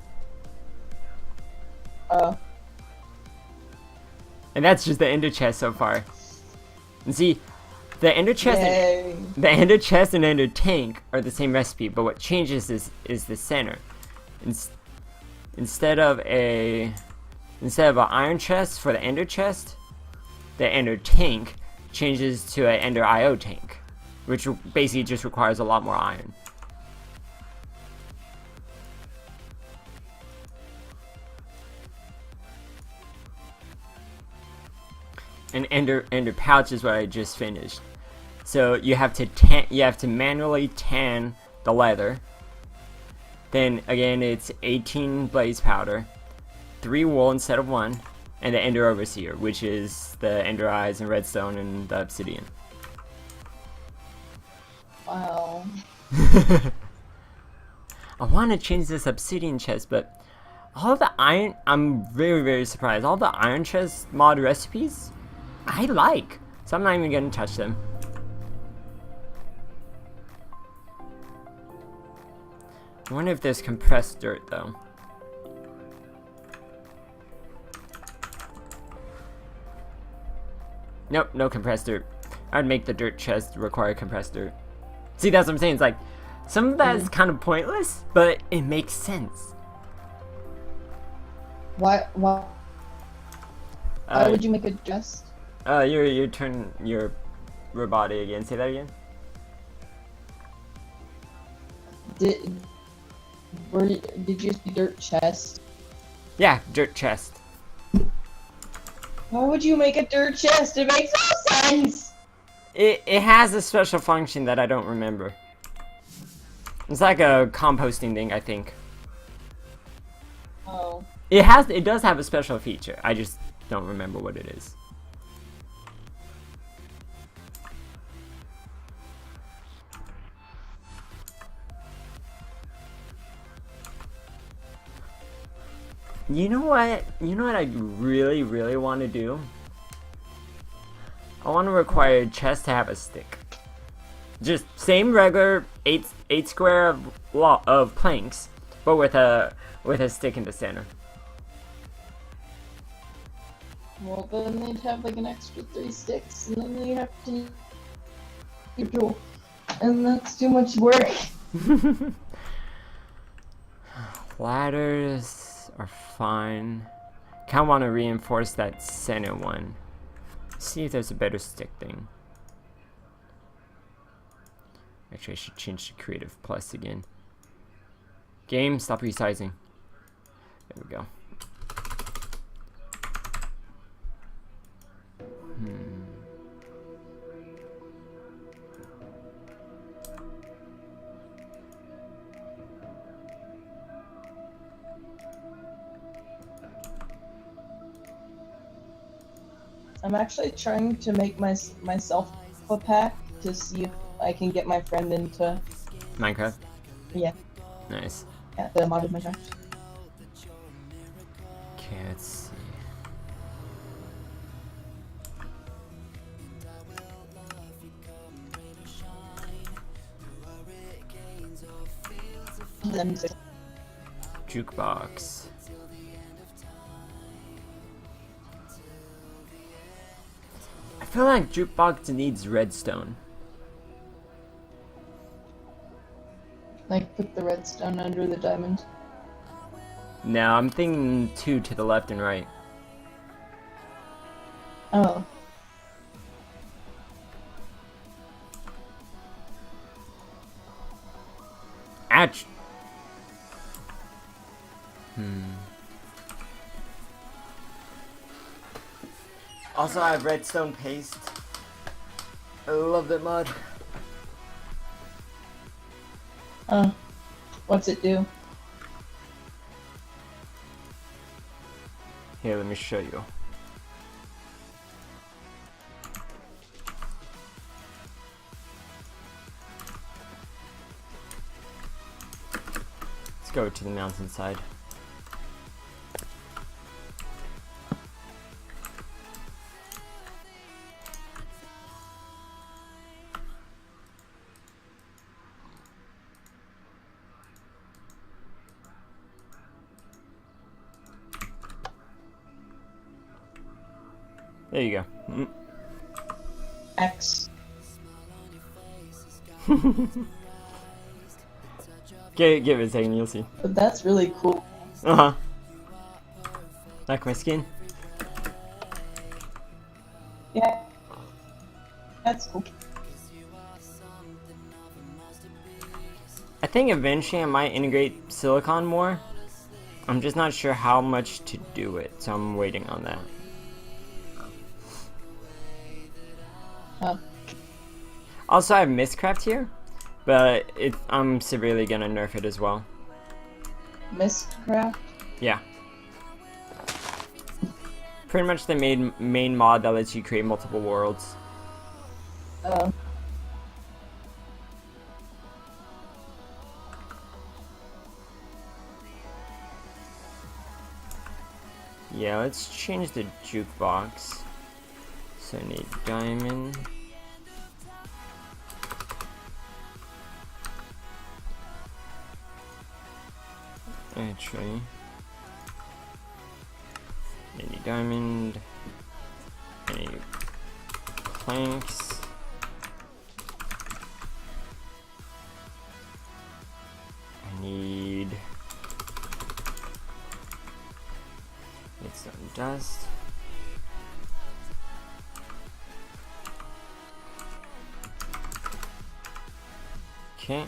And that's just the ender chest so far. And see, the ender chest and ender tank are the same recipe, but what changes is the center. Instead of an iron chest for the ender chest, the ender tank changes to an ender IO tank, which basically just requires a lot more iron. an ender pouch is what I just finished. So you have to manually tan the leather. Then again, it's 18 blaze powder, 3 wool instead of 1, and the ender overseer, which is the ender eyes and redstone and the obsidian. Wow. I want to change this obsidian chest, but all of the iron, I'm very, very surprised. All the iron chest mod recipes, I like. So I'm not even going to touch them. I wonder if there's compressed dirt, though. Nope, no compressed dirt. I'd make the dirt chest require compressed dirt. See, that's what I'm saying. It's like, some of that is kind of pointless, but it makes sense. Why would you make a chest? Your turn, your robotic again. Say that again. Did you see dirt chest? Yeah, dirt chest. Why would you make a dirt chest? It makes no sense! It has a special function that I don't remember. It's like a composting thing, I think. Oh. It does have a special feature. I just don't remember what it is. You know what? You know what I really, really want to do? I want to require a chest to have a stick. Just same regular 8 square of planks, but with a stick in the center. Well, then they'd have like an extra 3 sticks, and then they have to do, and that's too much work. Ladders are fine. Kind of want to reinforce that center one. See if there's a better stick thing. Actually, I should change to Creative Plus again. Game, stop resizing. There we go. I'm actually trying to make myself a pack to see if I can get my friend into Minecraft? Yeah. Nice. Yeah, the modded Minecraft. Okay, let's see. Jukebox. I feel like Jukebox needs redstone. Like, put the redstone under the diamond. No, I'm thinking 2 to the left and right. Oh. Ouch! Also, I have redstone paste. I love that mod. What's it do? Here, let me show you. Let's go to the mountainside. There you go. X. Give it a second, you'll see. But that's really cool. Uh-huh. Like my skin? Yeah. That's cool. I think eventually I might integrate silicon more. I'm just not sure how much to do it, so I'm waiting on that. Huh. Also, I have Mistcraft here, but I'm severely gonna nerf it as well. Mistcraft? Yeah. Pretty much the main mod that lets you create multiple worlds. Oh. Yeah, let's change the jukebox. So I need diamond. Actually, I need diamond. I need planks. I need some dust. Okay.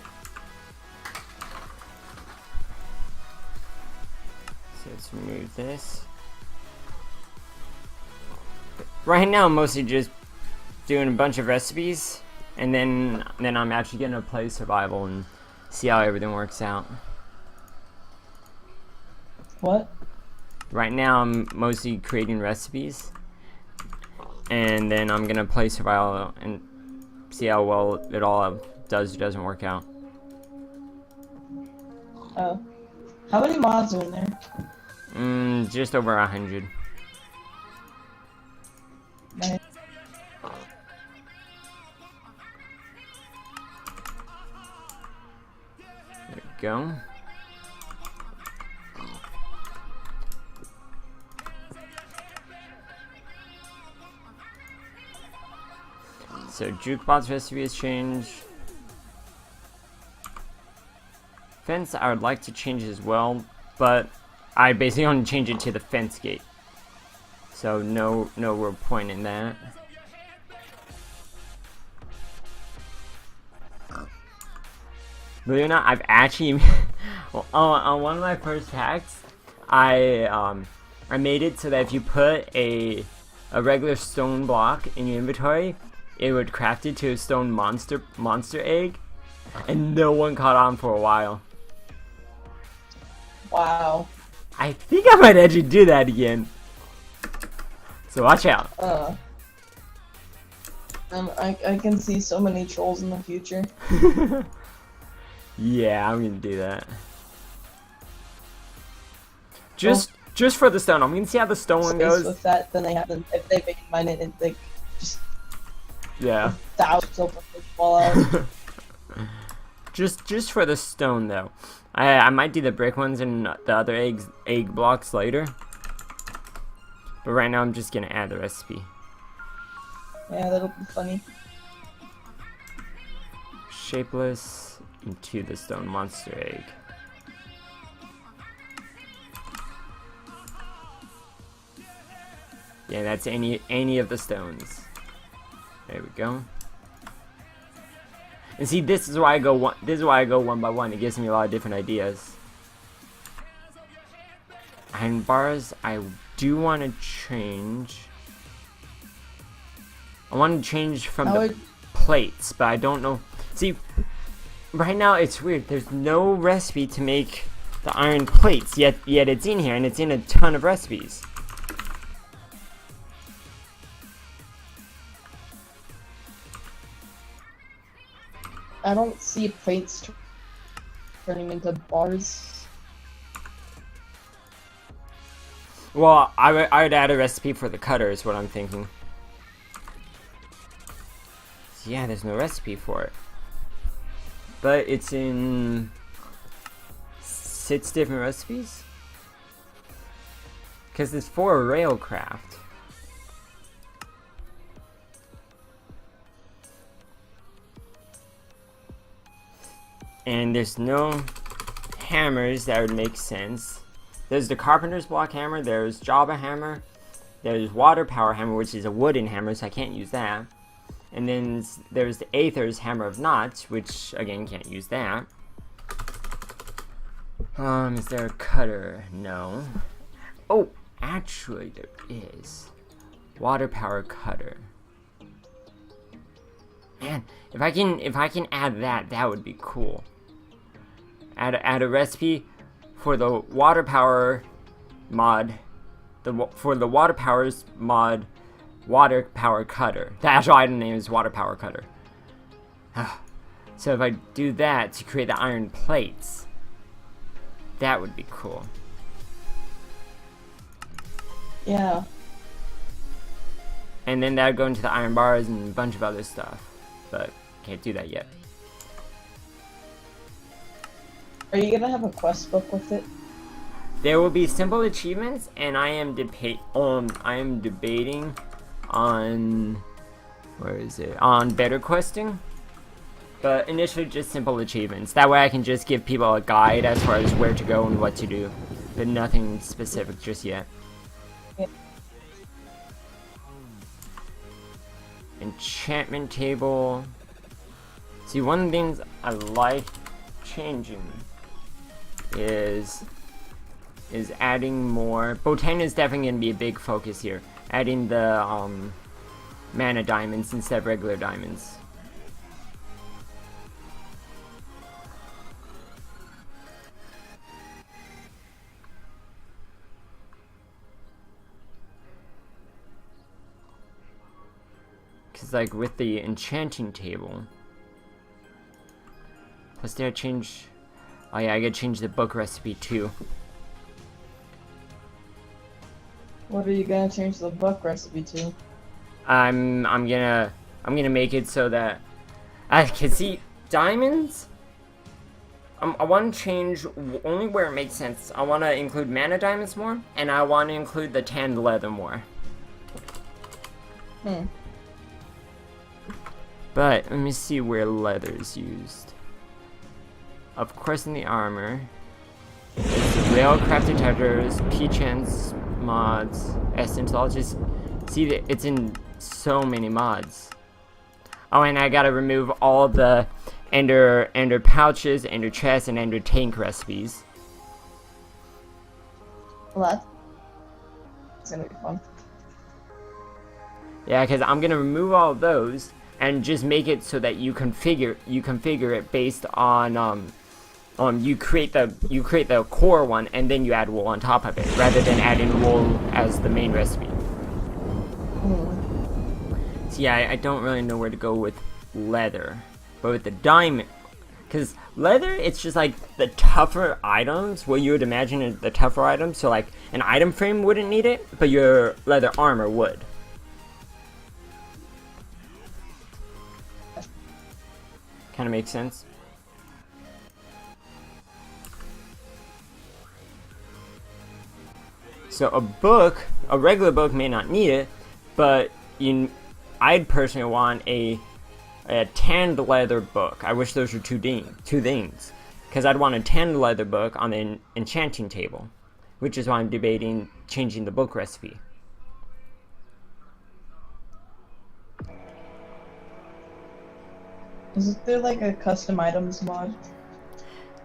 So let's remove this. Right now I'm mostly just doing a bunch of recipes, and then I'm actually gonna play survival and see how everything works out. What? Right now I'm mostly creating recipes, and then I'm gonna play survival and see how well it all does or doesn't work out. Oh. How many mods are in there? Just over 100. Nice. There we go. So jukebox recipe has changed. Fence I would like to change as well, but I basically only change it to the fence gate. So no real point in that. Believe it or not, I've actually well, on one of my first hacks, I made it so that if you put a regular stone block in your inventory, it would craft it to a stone monster egg, and no one caught on for a while. Wow. I think I might actually do that again. So watch out. I can see so many trolls in the future. Yeah, I'm gonna do that. Just for the stone. I'm gonna see how the stone one goes. With that, then they have to, if they make mine it, like just Yeah. thousands of them fall out. Just for the stone though. I might do the brick ones and the other egg blocks later. But right now I'm just gonna add the recipe. Yeah, that'll be funny. Shapeless into the stone monster egg. Yeah, that's any of the stones. There we go. And see, this is why I go one by one. It gives me a lot of different ideas. Iron bars, I do want to change. I want to change from the plates, but I don't know. See, right now it's weird. There's no recipe to make the iron plates, yet it's in here, and it's in a ton of recipes. I don't see plates turning into bars. Well, I would add a recipe for the cutter is what I'm thinking. So yeah, there's no recipe for it. But it's in 6 different recipes? Because it's for Railcraft. And there's no hammers that would make sense. There's the carpenter's block hammer, there's Java hammer, there's water power hammer, which is a wooden hammer, so I can't use that. And then there's the Aether's hammer of knots, which again can't use that. Is there a cutter? No. Oh, actually there is. Water power cutter. Man, if I can add that, that would be cool. Add a recipe for the water power mod, for the water powers mod, water power cutter. The actual item name is water power cutter. So if I do that to create the iron plates, that would be cool. Yeah. And then that would go into the iron bars and a bunch of other stuff, but can't do that yet. Are you gonna have a quest book with it? There will be simple achievements, and I am debating on on better questing. But initially just simple achievements. That way I can just give people a guide as far as where to go and what to do. But nothing specific just yet. Yeah. Enchantment table. See, one of the things I like changing is adding more. Botania is definitely going to be a big focus here. Adding the mana diamonds instead of regular diamonds. Cause like with the enchanting table, plus did I change? Oh yeah, I gotta change the book recipe too. What are you gonna change the book recipe to? I'm gonna make it so that I can see diamonds. I want to change only where it makes sense. I want to include mana diamonds more, and I want to include the tanned leather more. But let me see where leather is used. Of course, in the armor. Railcraft detectors, P-chance mods, essence. I'll just see that it's in so many mods. Oh, and I gotta remove all the ender pouches, ender chests, and ender tank recipes. Well, that's gonna be fun. Yeah, because I'm gonna remove all of those and just make it so that you configure it based on you create the core one and then you add wool on top of it rather than adding wool as the main recipe. So yeah, I don't really know where to go with leather, but with the diamond, because leather, it's just like the tougher items, what you would imagine is the tougher items. So like an item frame wouldn't need it, but your leather armor would. Kind of makes sense. So a regular book may not need it, but I'd personally want a tanned leather book. I wish those were two things, because I'd want a tanned leather book on the enchanting table, which is why I'm debating changing the book recipe. Isn't there like a custom items mod?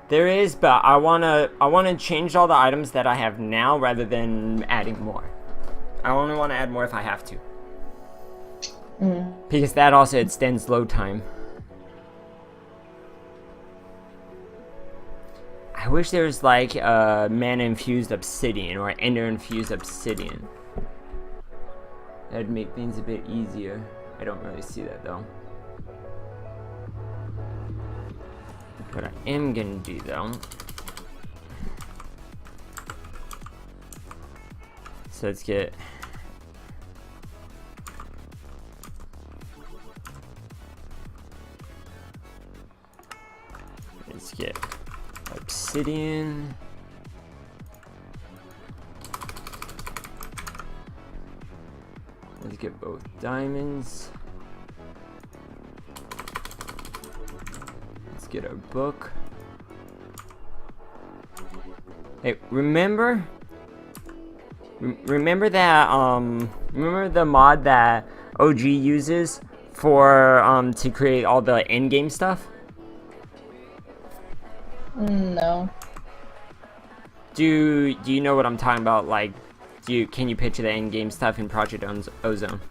There is, but I wanna change all the items that I have now rather than adding more. I only want to add more if I have to. Because that also extends load time. I wish there was like a mana infused obsidian or ender infused obsidian. That'd make things a bit easier. I don't really see that though. What I am gonna do though, so let's get obsidian. Let's get both diamonds. Let's get our book. Hey, remember that remember the mod that OG uses for to create all the in-game stuff? No. Do you know what I'm talking about? Like, can you picture the in-game stuff in Project Ozone?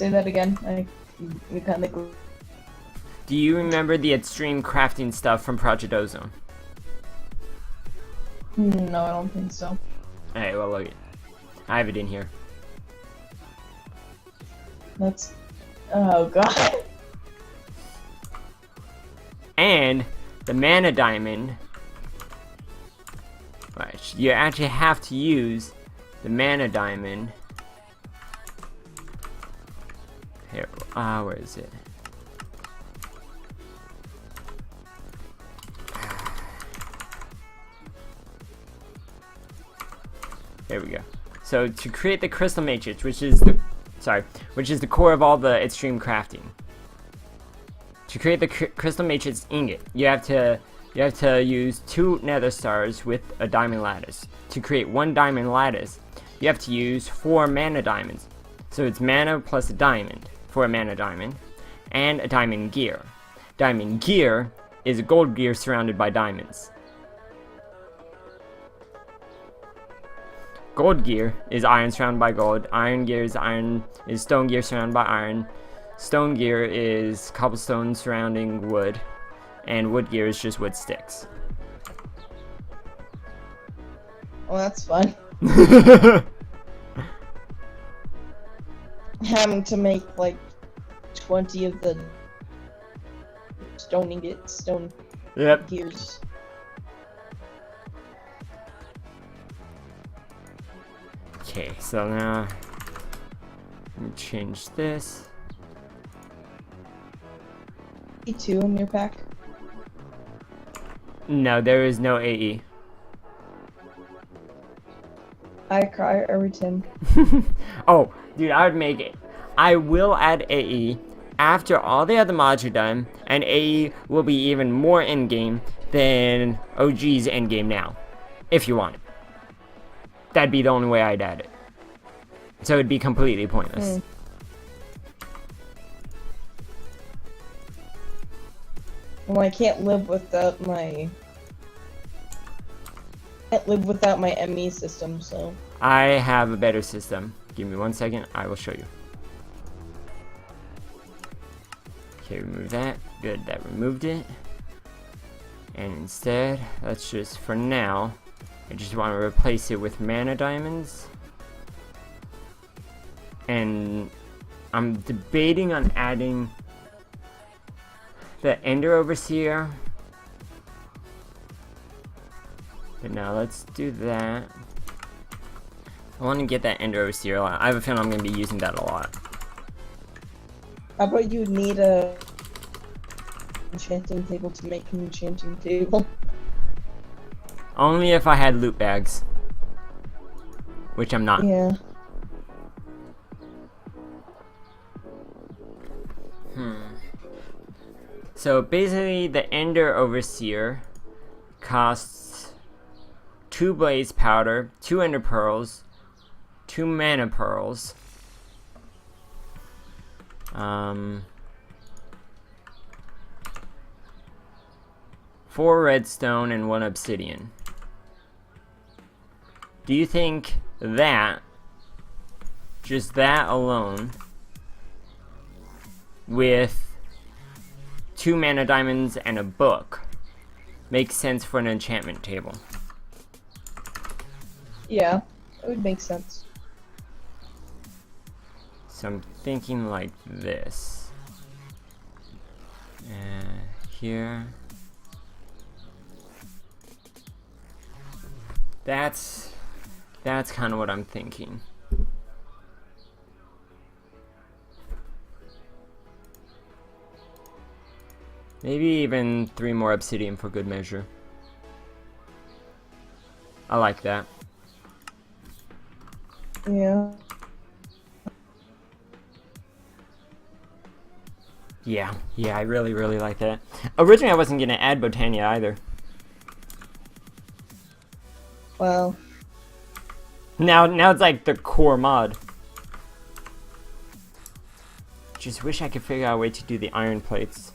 Say that again. You kind of. Do you remember the extreme crafting stuff from Project Ozone? No, I don't think so. Alright, well look, I have it in here. That's. Oh god. And the mana diamond. Right, you actually have to use the mana diamond. Here, where is it? There we go. So to create the crystal matrix, which is the core of all the extreme crafting. To create the crystal matrix ingot, you have to use 2 nether stars with a diamond lattice. To create 1 diamond lattice, you have to use 4 mana diamonds. So it's mana plus a diamond for a mana diamond, and a diamond gear. Diamond gear is a gold gear surrounded by diamonds. Gold gear is iron surrounded by gold. Iron gear is stone gear surrounded by iron. Stone gear is cobblestone surrounding wood. And wood gear is just wood sticks. Well, that's fun. Having to make like 20 of the stone Yep. gears. Okay, so now let me change this. E2 in your pack. No, there is no AE. I cry every time. Oh, dude, I would make it. I will add AE after all the other mods are done, and AE will be even more in-game than OG's in-game now, if you want it. That'd be the only way I'd add it. So it'd be completely pointless. Well, I can't live without my ME system, so. I have a better system. Give me 1 second, I will show you. Okay, remove that. Good, that removed it. And instead, let's just, for now, I just want to replace it with mana diamonds. And I'm debating on adding the Ender Overseer. But now let's do that. I want to get that Ender Overseer a lot. I have a feeling I'm going to be using that a lot. How about you need a enchanting table to make an enchanting table? Only if I had loot bags. Which I'm not. Yeah. So basically the Ender Overseer costs 2 blaze powder, 2 ender pearls, 2 mana pearls, 4 redstone and 1 obsidian. Do you think that, just that alone, with 2 mana diamonds and a book, makes sense for an enchantment table? Yeah, it would make sense. So I'm thinking like this. Here. That's kind of what I'm thinking. Maybe even 3 more obsidian for good measure. I like that. Yeah. Yeah, I really like that. Originally I wasn't gonna add Botania either. Well. Now it's like the core mod. Just wish I could figure out a way to do the iron plates.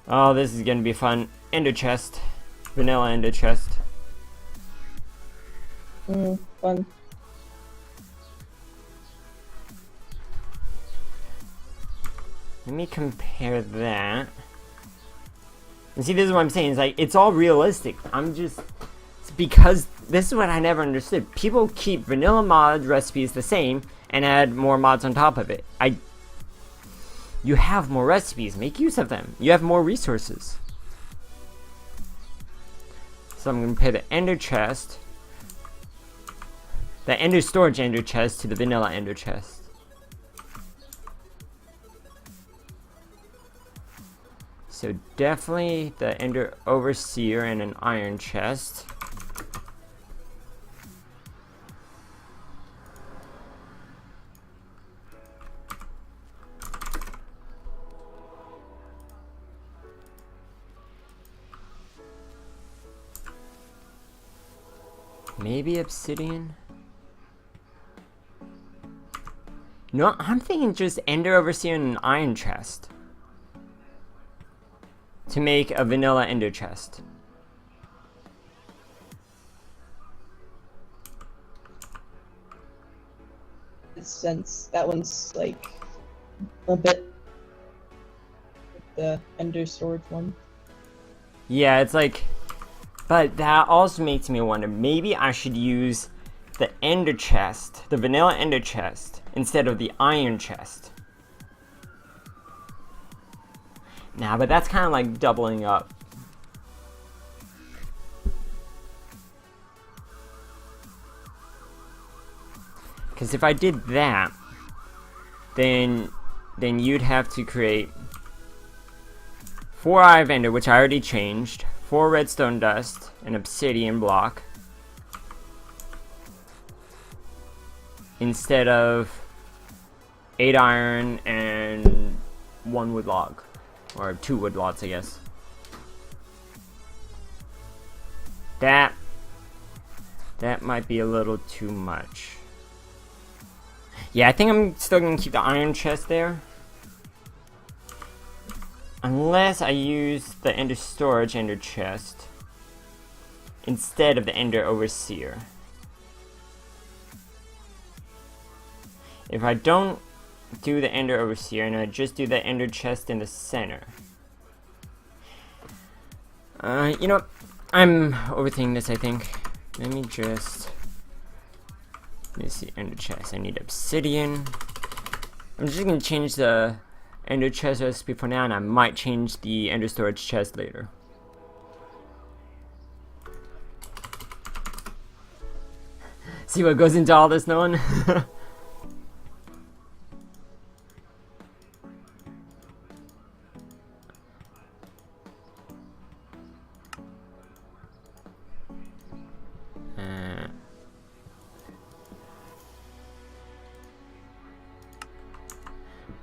Oh, this is gonna be fun. Ender chest. Vanilla ender chest. Fun. Let me compare that. And see, this is what I'm saying. It's like, it's all realistic. It's because this is what I never understood. People keep vanilla mod recipes the same and add more mods on top of it. You have more recipes. Make use of them. You have more resources. So I'm going to compare the ender chest, the ender storage ender chest, to the vanilla ender chest. So definitely the ender overseer and an iron chest. Maybe obsidian? No, I'm thinking just ender overseer and an iron chest to make a vanilla ender chest. Since that one's like a bit the ender storage one. Yeah, it's like, but that also makes me wonder, maybe I should use the ender chest, the vanilla ender chest, instead of the iron chest. Nah, but that's kind of like doubling up. Because if I did that, then you'd have to create 4 eye of ender, which I already changed, 4 redstone dust, an obsidian block, instead of 8 iron and 1 wood log. Or 2 wood logs, I guess. That might be a little too much. Yeah, I think I'm still gonna keep the iron chest there. Unless I use the ender storage ender chest instead of the ender overseer. If I don't do the ender overseer and I just do the ender chest in the center. You know what? I'm overthinking this, I think. Let me see, ender chest. I need obsidian. I'm just gonna change the ender chest recipe for now, and I might change the ender storage chest later. See what goes into all this, no one?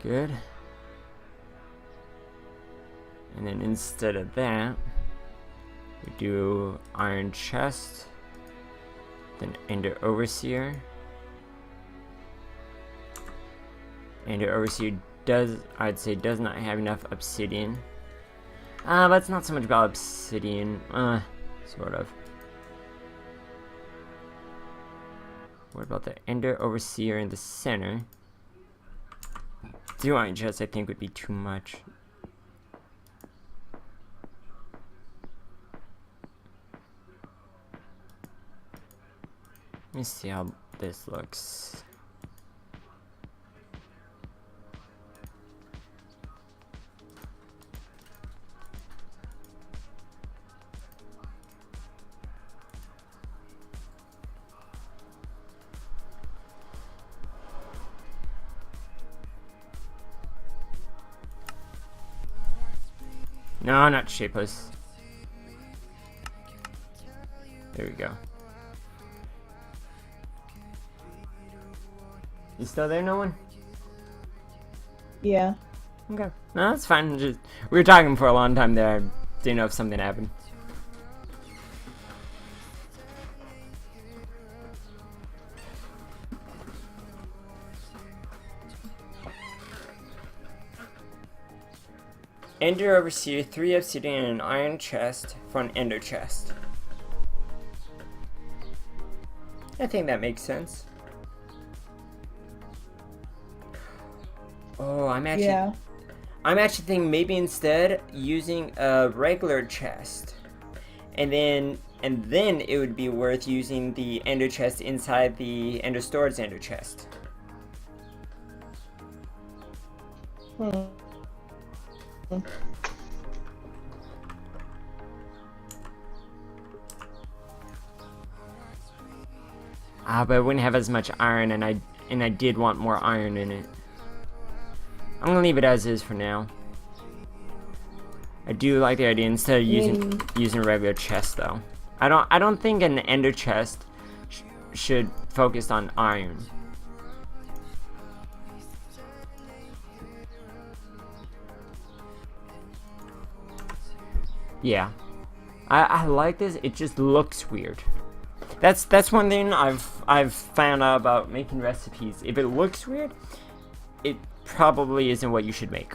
Good. And then instead of that, we do iron chest, then ender overseer. Ender overseer I'd say does not have enough obsidian. But it's not so much about obsidian, sort of. What about the ender overseer in the center? 2 iron chests I think would be too much. Let me see how this looks. No, not shapeless. There we go. You still there, no one? Yeah. Okay. No, that's fine. We were talking for a long time there. I didn't know if something happened. Ender overseer, 3 obsidian and an iron chest for an ender chest. I think that makes sense. Oh, I'm actually thinking maybe instead using a regular chest, and then it would be worth using the ender chest inside the ender store's ender chest. But I wouldn't have as much iron, and I did want more iron in it. I'm gonna leave it as is for now. I do like the idea instead of using a regular chest though. I don't think an ender chest should focus on iron. Yeah, I like this. It just looks weird. That's one thing I've found out about making recipes. If it looks weird, it probably isn't what you should make.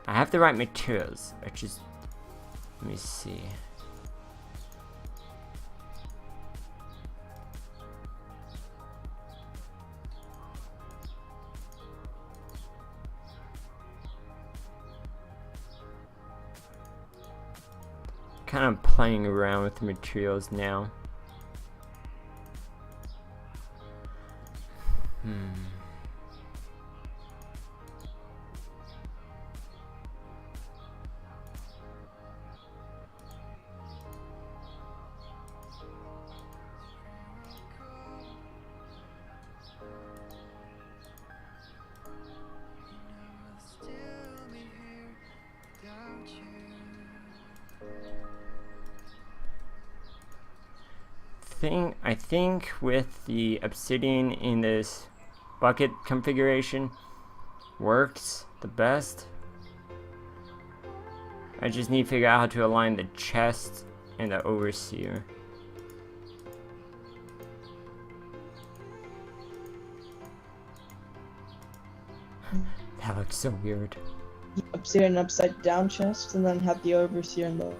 I have the right materials. I just, let me see. Kind of playing around with the materials now. I think with the obsidian in this bucket configuration works the best. I just need to figure out how to align the chest and the overseer. That looks so weird. Obsidian upside down chest, and then have the overseer in the.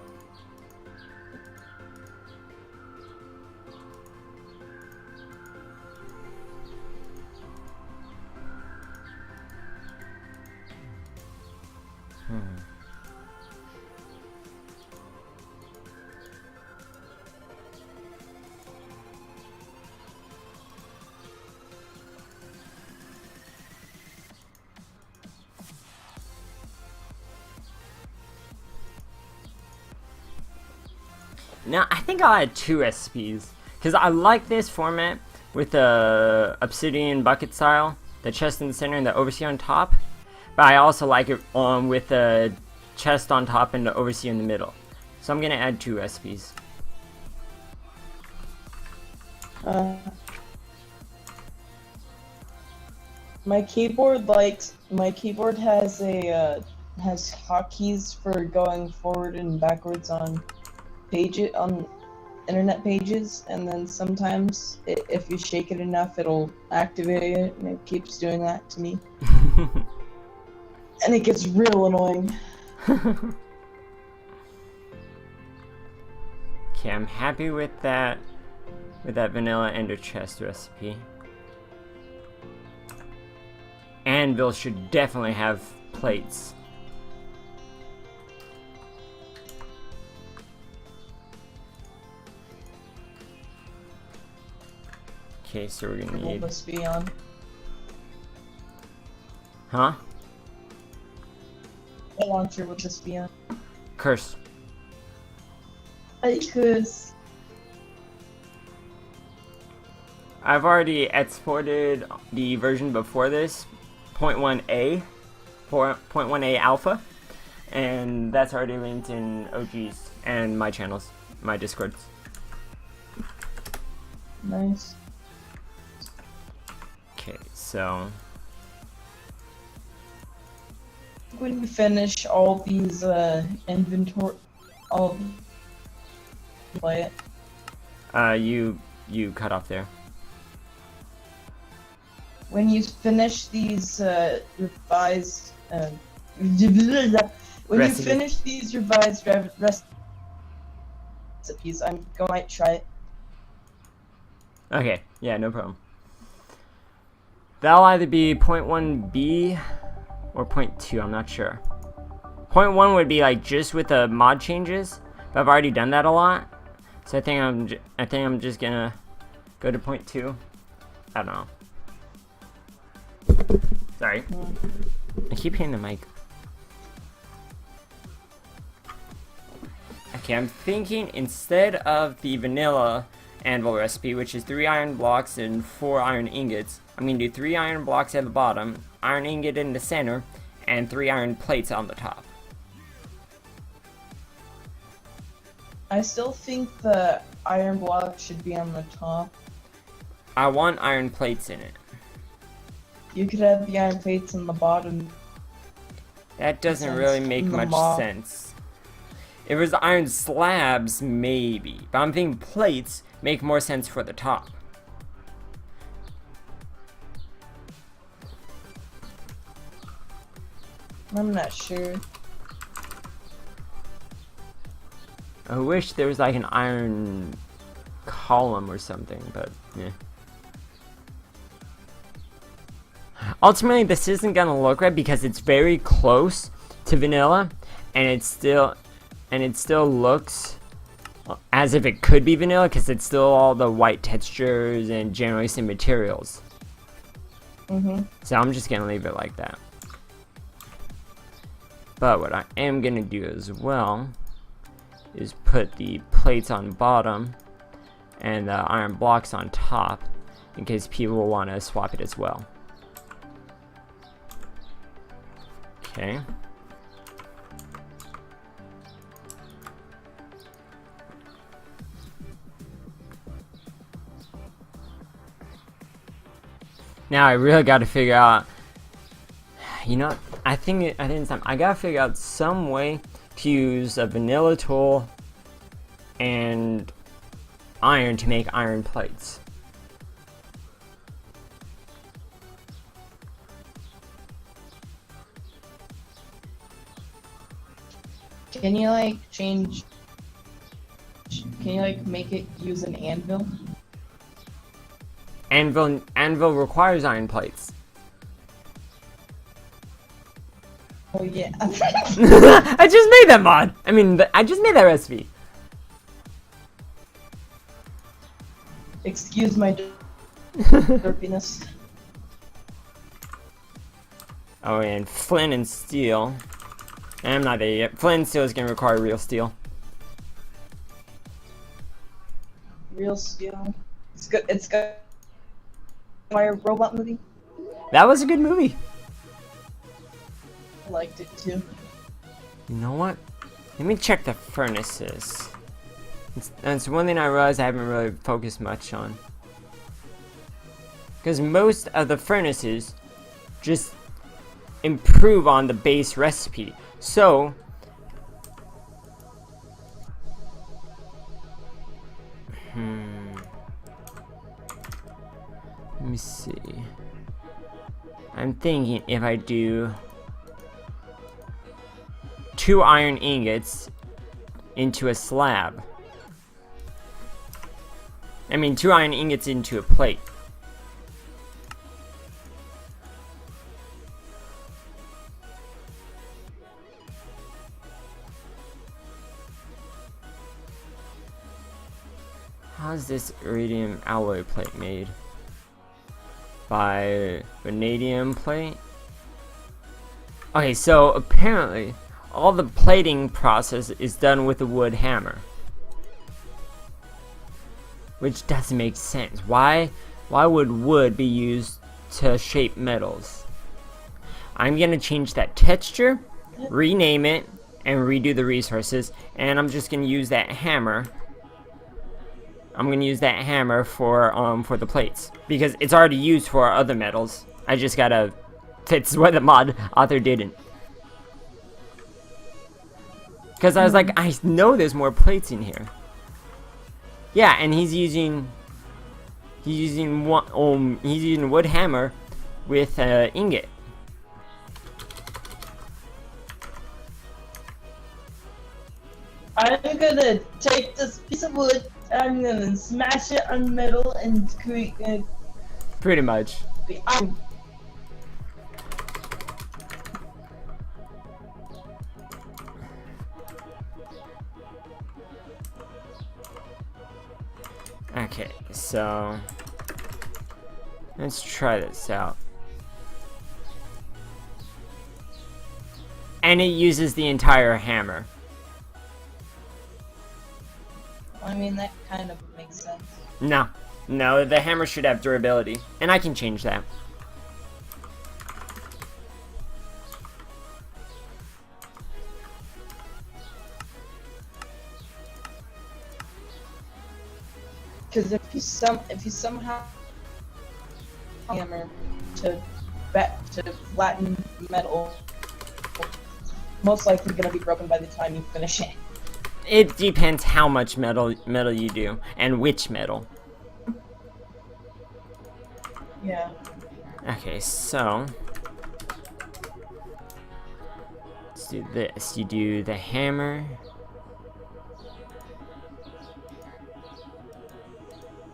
Now, I think I'll add 2 SPs, because I like this format with the obsidian bucket style, the chest in the center and the overseer on top, but I also like it with the chest on top and the overseer in the middle. So I'm going to add 2 SPs. My keyboard has has hotkeys for going forward and backwards on internet pages, and then sometimes if you shake it enough it'll activate it, and it keeps doing that to me. And it gets real annoying. Okay, I'm happy with that vanilla ender chest recipe. Anvil should definitely have plates. Okay, so we're gonna need. This be on? Huh? What launcher would this be on? Curse. Curse. I've already exported the version before this, 0.1a, 0.1a alpha, and that's already linked in OG's and my channels, my Discords. Nice. Okay, so When we finish all these inventory, play it. You cut off there. When you finish these revised When you Recipe. finish these revised recipes, I'm going to try it. Okay, yeah, no problem. That'll either be 0.1b or 0.2, I'm not sure. 0.1 would be like just with the mod changes, but I've already done that a lot. So I think I'm just gonna go to 0.2. I don't know. Sorry. I keep hitting the mic. Okay, I'm thinking instead of the vanilla anvil recipe, which is 3 iron blocks and 4 iron ingots, I'm going to do 3 iron blocks at the bottom, iron ingot in the center, and 3 iron plates on the top. I still think the iron block should be on the top. I want iron plates in it. You could have the iron plates on the bottom. That doesn't really make much sense. If it was iron slabs, maybe. But I'm thinking plates make more sense for the top. I'm not sure. I wish there was like an iron column or something, but yeah. Ultimately, this isn't gonna look right because it's very close to vanilla, and it still looks as if it could be vanilla because it's still all the white textures and generally same materials. So I'm just gonna leave it like that. But what I am gonna do as well is put the plates on bottom and the iron blocks on top in case people want to swap it as well. Okay. Now I really got to figure out, you know, I think it's time. I gotta figure out some way to use a vanilla tool and iron to make iron plates. Can you like change? Can you like make it use an anvil? Anvil requires iron plates. Oh yeah. I just made that mod. I mean, I just made that recipe. Excuse my derpiness. Oh, and flint and steel. I'm not there yet. Flint and steel is gonna require real steel. Real steel. It's good. It's good. My robot movie. That was a good movie. I liked it too. You know what? Let me check the furnaces. It's one thing I realized I haven't really focused much on. Because most of the furnaces just improve on the base recipe. So, let me see. I'm thinking if I do 2 iron ingots into a slab. I mean 2 iron ingots into a plate. How's this iridium alloy plate made? By vanadium plate? Okay, so apparently all the plating process is done with a wood hammer. Which doesn't make sense. Why would wood be used to shape metals? I'm gonna change that texture, rename it, and redo the resources, and I'm just gonna use that hammer. I'm gonna use that hammer for the plates because it's already used for other metals. I just gotta fix what the mod author didn't. Because I was like, I know there's more plates in here. Yeah, and he's using wood hammer with ingot. I'm gonna take this piece of wood, I'm gonna smash it on metal and create Pretty much. the iron. Okay, so let's try this out. And it uses the entire hammer. I mean, that kind of makes sense. No, the hammer should have durability, and I can change that. Because if you somehow hammer to flatten metal, most likely gonna be broken by the time you finish it. It depends how much metal you do, and which metal. Yeah. Okay, so let's do this. You do the hammer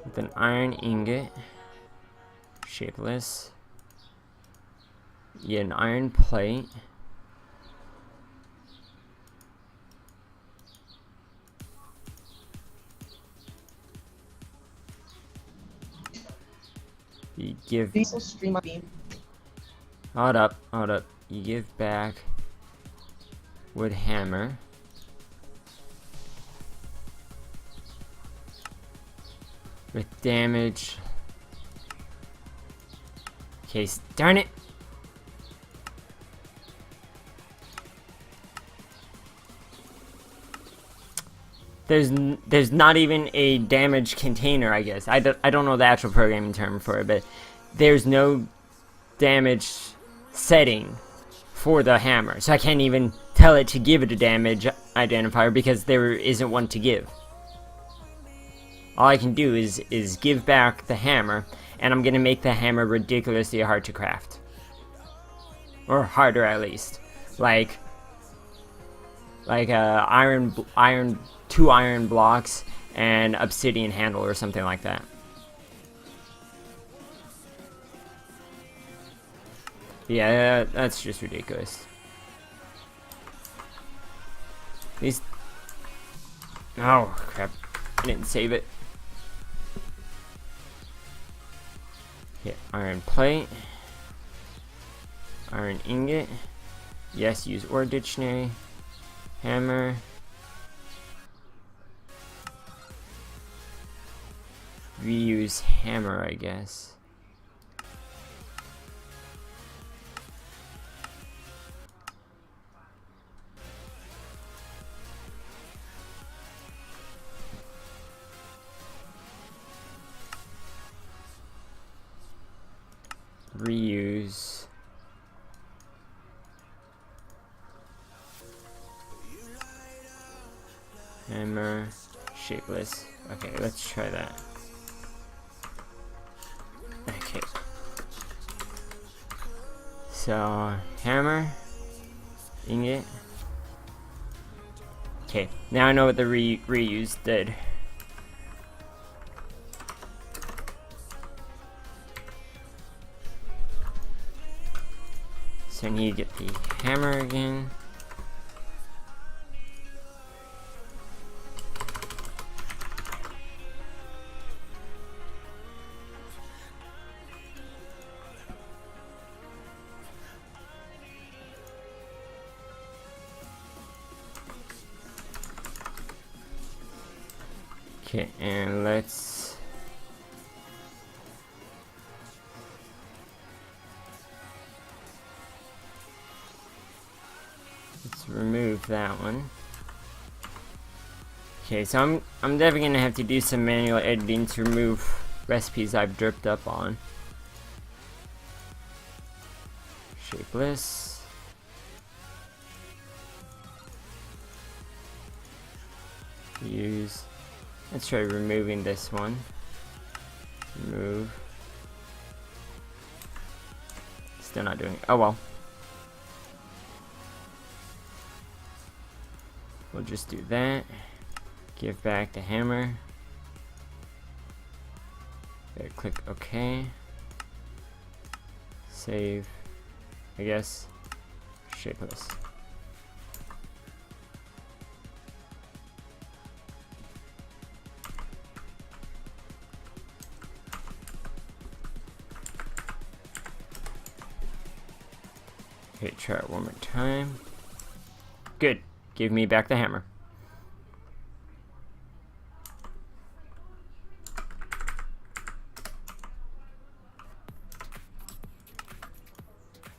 with an iron ingot, shapeless. You get an iron plate. You give. Diesel stream beam. Hold up. You give back wood hammer. With damage. Okay, darn it. There's not even a damage container, I guess. I don't know the actual programming term for it, but there's no damage setting for the hammer. So I can't even tell it to give it a damage identifier because there isn't one to give. All I can do is give back the hammer, and I'm gonna make the hammer ridiculously hard to craft. Or harder at least. Like two iron blocks and obsidian handle or something like that. Yeah, that's just ridiculous. These. Oh crap! I didn't save it. Okay, iron plate, iron ingot. Yes, use ore dictionary. Hammer. Reuse hammer, I guess. Reuse. Hammer. Shapeless. Okay, let's try that. Okay. So, hammer. Ingot. Okay, now I know what the reuse did. So I need to get the hammer again. Okay, and let's remove that one. Okay, so I'm definitely gonna have to do some manual editing to remove recipes I've dripped up on. Shapeless. Use. Let's try removing this one. Remove. Still not doing it. Oh well. we'll just do that. Give back the hammer. Okay, click OK. Save. I guess. Shapeless. Okay, try it one more time. Good. Give me back the hammer.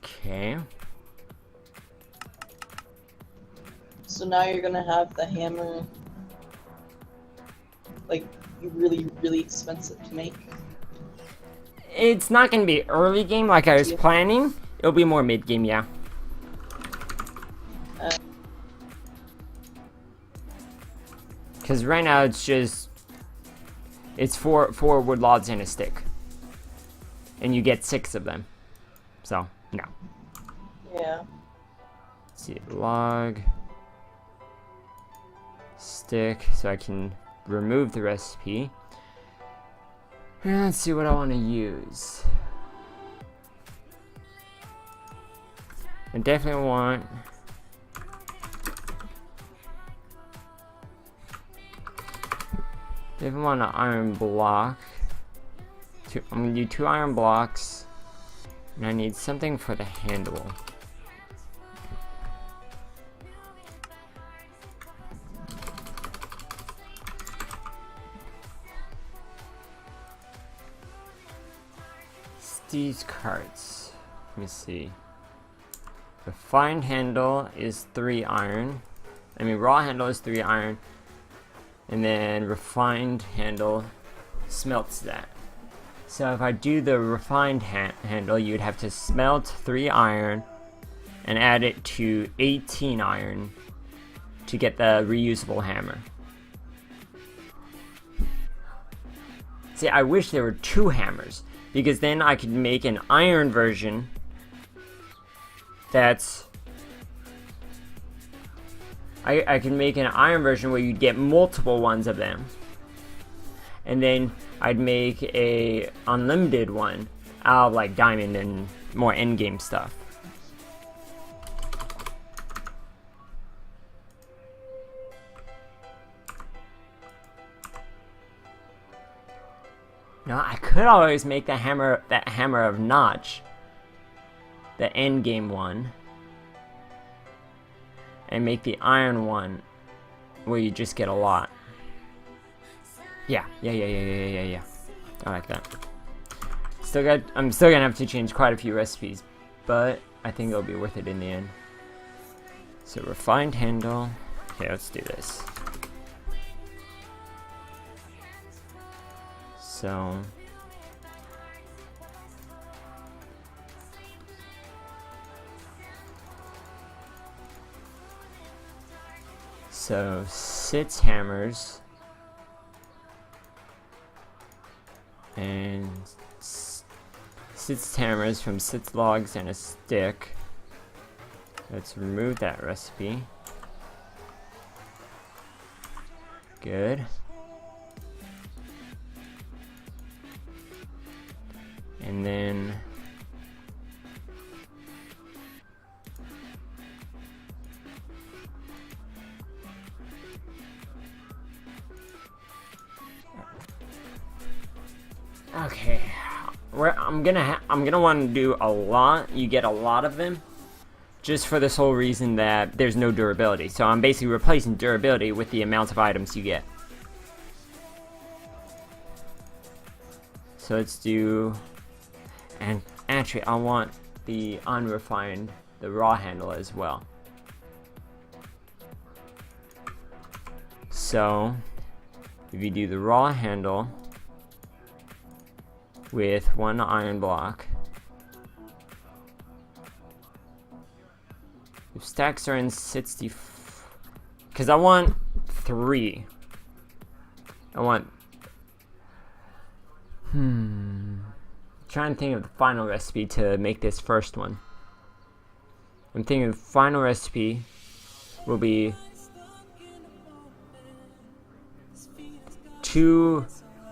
Okay. So now you're gonna have the hammer, like, really, really expensive to make. It's not gonna be early game like I was planning. It'll be more mid game, yeah. Because right now it's four wood logs and a stick, and you get 6 of them. So no. Yeah. Let's see, log, stick, so I can remove the recipe. And let's see what I want to use. I definitely want an iron block. I'm gonna do 2 iron blocks, and I need something for the handle. These carts. Let me see. Refined handle is 3 iron. I mean, raw handle is 3 iron. And then refined handle smelts that. So if I do the refined handle, you'd have to smelt 3 iron and add it to 18 iron to get the reusable hammer. See, I wish there were 2 hammers, because then I could make an iron version that's... I can make an iron version where you'd get multiple ones of them. And then I'd make a unlimited one out of like diamond and more endgame stuff. No, I could always make that hammer of notch, the endgame one, and make the iron one where you just get a lot. Yeah. I like that. I'm still gonna have to change quite a few recipes, but I think it'll be worth it in the end. So refined handle. Okay, let's do this. So six hammers and 6 hammers from 6 logs and a stick. Let's remove that recipe. Good. And then okay, I'm gonna want to do a lot. You get a lot of them, just for this whole reason that there's no durability. So I'm basically replacing durability with the amount of items you get. So let's do, and actually I want the unrefined, the raw handle as well. So if you do the raw handle with 1 iron block, if stacks are in 60, because I want 3. I want, trying to think of the final recipe to make this first one. I'm thinking the final recipe will be two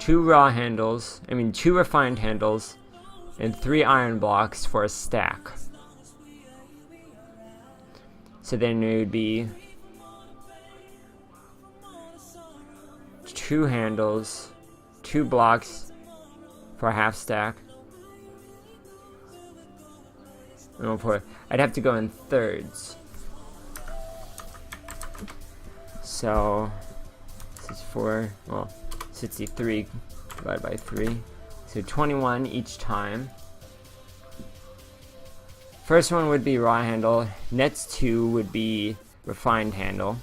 raw handles, two refined handles, and 3 iron blocks for a stack. So then it would be 2 handles, 2 blocks for a half stack. No, I'd have to go in thirds. So 64, well, 63 divided by 3. So 21 each time. First one would be raw handle. Next 2 would be refined handle.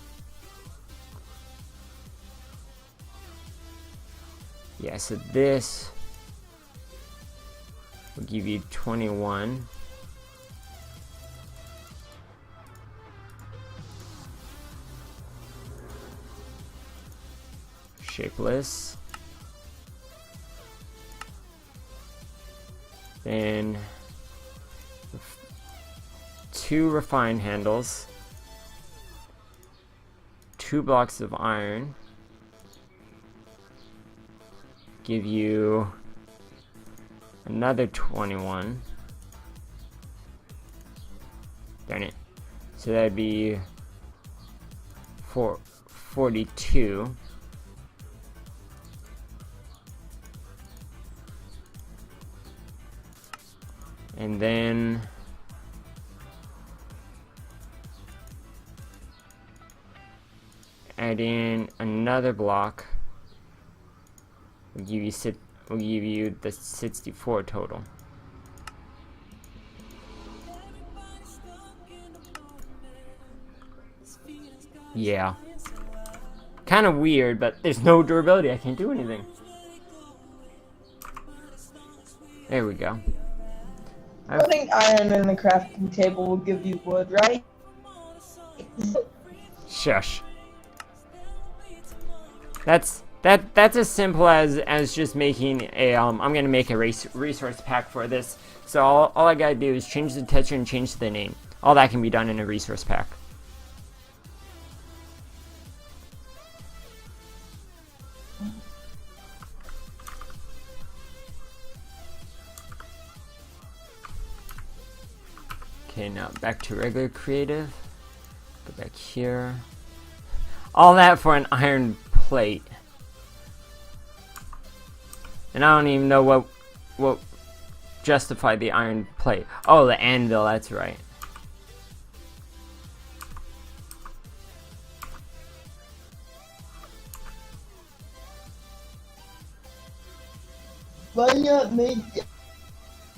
Yeah, so this will give you 21. Shapeless. Then 2 refined handles, 2 blocks of iron, give you another 21. Darn it. So that'd be 42. And then add in another block. We'll give you the 64 total. Yeah. Kind of weird, but there's no durability. I can't do anything. There we go. Putting iron in the crafting table will give you wood, right? Shush. That's as simple as just making a I'm gonna make a resource pack for this. So all I gotta do is change the texture and change the name. All that can be done in a resource pack. Okay, now back to regular creative. Go back here. All that for an iron plate. And I don't even know what justified the iron plate. Oh, the anvil, that's right. Why not make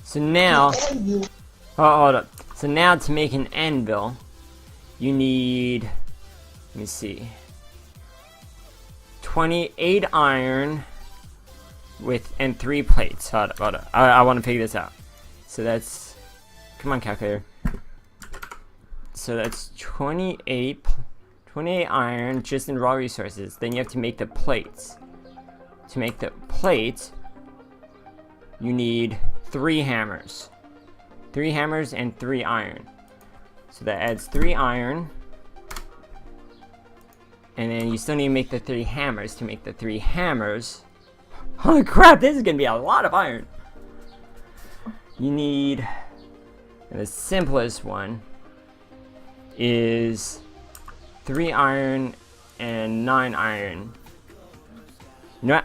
So now, anvil? oh, hold up. So now to make an anvil, you need, let me see, 28 iron and 3 plates. Hold up. I want to figure this out. So that's, come on calculator. So that's 28 iron just in raw resources. Then you have to make the plates. To make the plates, you need 3 hammers. 3 hammers and 3 iron. So that adds 3 iron. And then you still need to make the 3 hammers. To make the 3 hammers, holy crap, this is gonna be a lot of iron. You need, and the simplest one is 3 iron and 9 iron. No,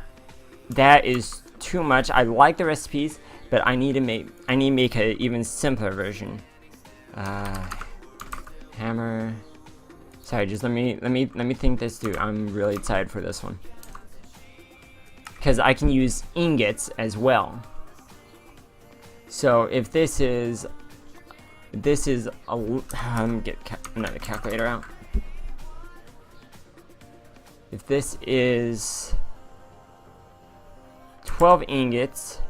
that is too much. I like the recipes, but I need to make an even simpler version. Hammer. Sorry, just let me think this through. I'm really excited for this one. Because I can use ingots as well. So if this is a, let me get another calculator out. If this is 12 ingots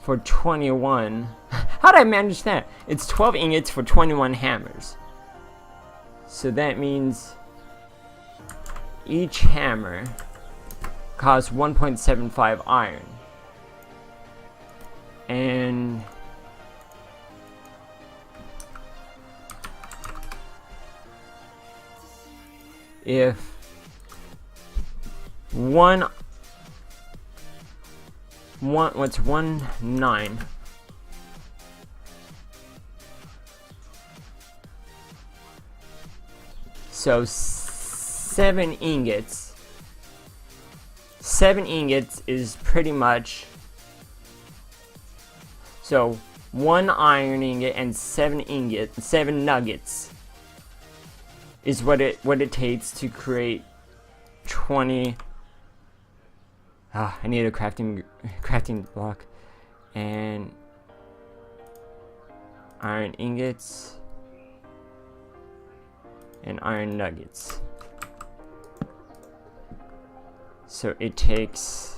for 21, how did I manage that? It's 12 ingots for 21 hammers. So that means each hammer costs 1.75 iron. And if what's 9? So 7 ingots. 7 ingots is pretty much, so 1 iron ingot and 7 nuggets is what it takes to create 20. I need a crafting block and iron ingots and iron nuggets. So it takes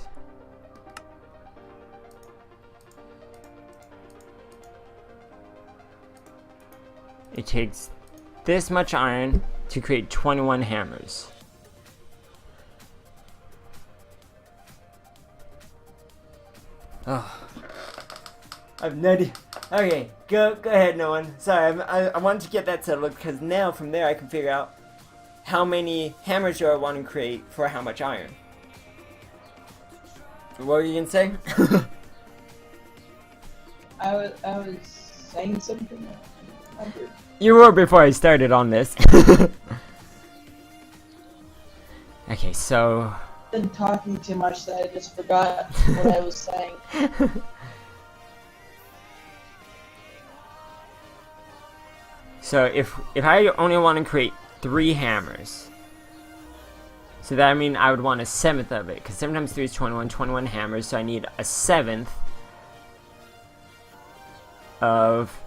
this much iron to create 21 hammers. Oh, I've no idea. Okay, go ahead, no one. Sorry, I wanted to get that settled because now from there I can figure out how many hammers do I want to create for how much iron. What were you gonna say? I was saying something. You were before I started on this. Okay, so Been talking too much that I just forgot what I was saying. So if I only want to create 3 hammers, so that I mean I would want a 7th of it, because 7 times 3 is 21 hammers, so I need a 7th of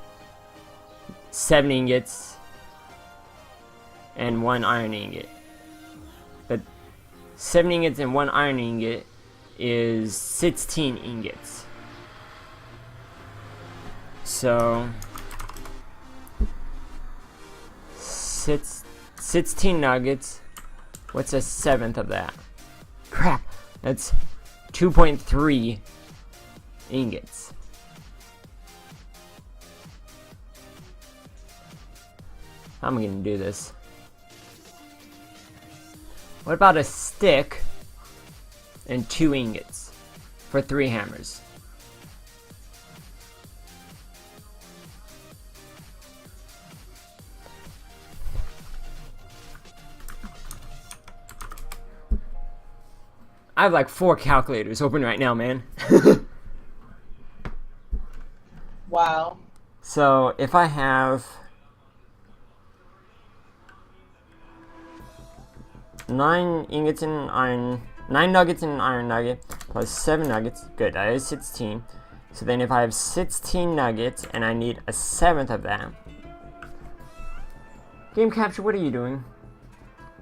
7 ingots and 1 iron ingot. But 7 ingots and 1 iron ingot is 16 ingots. So 16 nuggets. What's a 7th of that? Crap! That's 2.3 ingots. How am I gonna do this? What about a stick and 2 ingots for 3 hammers? I have like 4 calculators open right now, man. Wow. So if I have 9 ingots in iron, 9 nuggets in an iron nugget, plus 7 nuggets, good, that is 16. So then if I have 16 nuggets and I need a 7th of that. Game capture, what are you doing?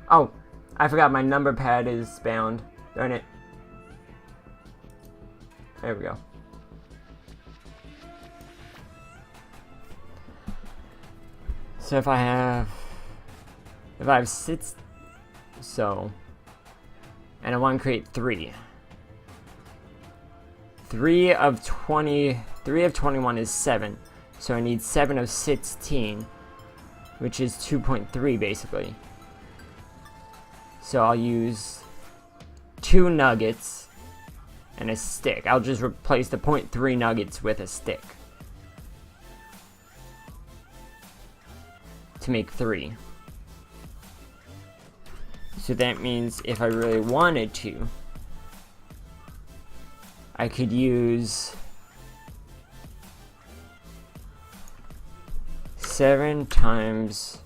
Oh, I forgot my number pad is bound. Darn it. There we go. So if I have 6, so, and I want to create 3. 3 of 21 is 7. So I need 7 of 16, which is 2.3 basically. So I'll use 2 nuggets and a stick. I'll just replace the 0.3 nuggets with a stick to make 3. So that means if I really wanted to, I could use 7 times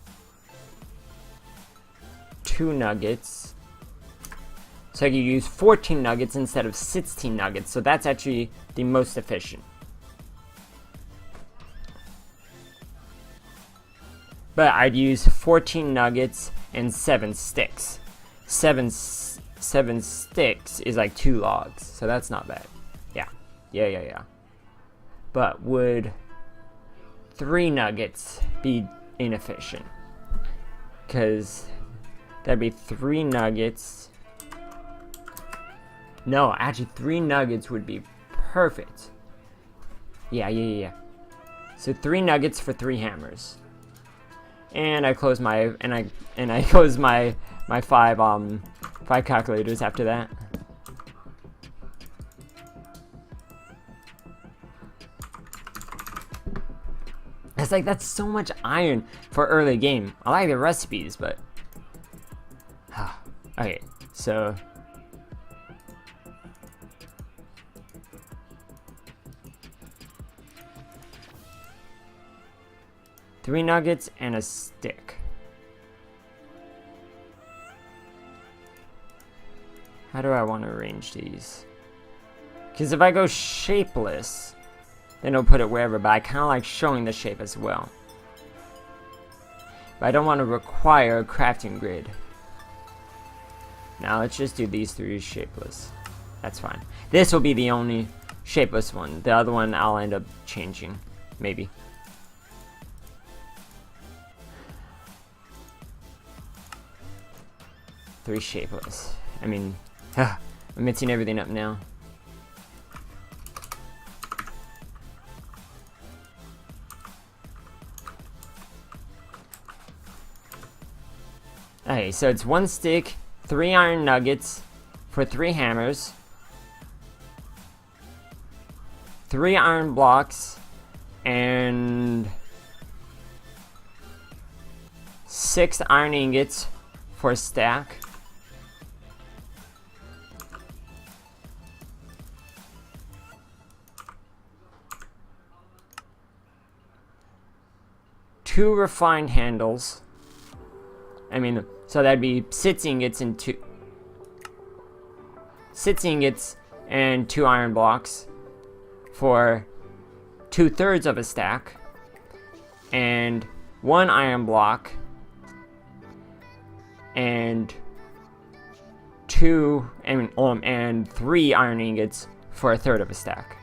2 nuggets. So I could use 14 nuggets instead of 16 nuggets. So that's actually the most efficient. But I'd use 14 nuggets and 7 sticks. 7 sticks is like 2 logs, so that's not bad. Yeah. But would 3 nuggets be inefficient? Because that'd be 3 nuggets. No, actually 3 nuggets would be perfect. Yeah. So 3 nuggets for 3 hammers. And I close my 5 5 calculators after that. It's like, that's so much iron for early game. I like the recipes, but... okay, so... Three nuggets and a stick. How do I want to arrange these? Because if I go shapeless, then it'll put it wherever, but I kind of like showing the shape as well. But I don't want to require a crafting grid. Now let's just do these 3 shapeless. That's fine. This will be the only shapeless one. The other one I'll end up changing. Maybe. Three shapeless. I mean, I'm mixing everything up now. Okay, so it's 1 stick, 3 iron nuggets for 3 hammers, 3 iron blocks, and 6 iron ingots for a stack. Two refined handles. I mean, so that'd be 6 ingots and 2 iron blocks for 2/3 of a stack, and 1 iron block and 3 iron ingots for 1/3 of a stack.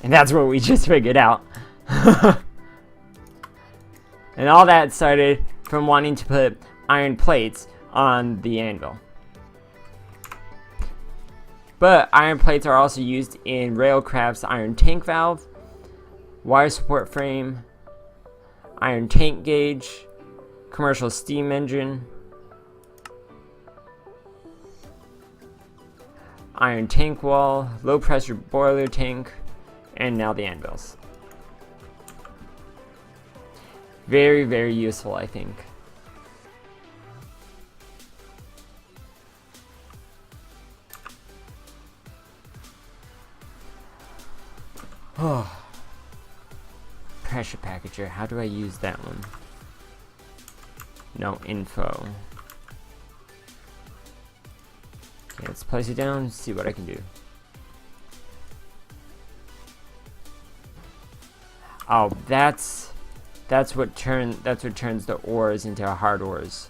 And that's what we just figured out. And all that started from wanting to put iron plates on the anvil. But iron plates are also used in Railcraft's iron tank valve, wire support frame, iron tank gauge, commercial steam engine, iron tank wall, low pressure boiler tank, and now the anvils. Very, very useful, I think. Oh. Pressure packager, how do I use that one? No info. Okay, let's place it down, see what I can do. Oh, that's what turns the ores into hard ores.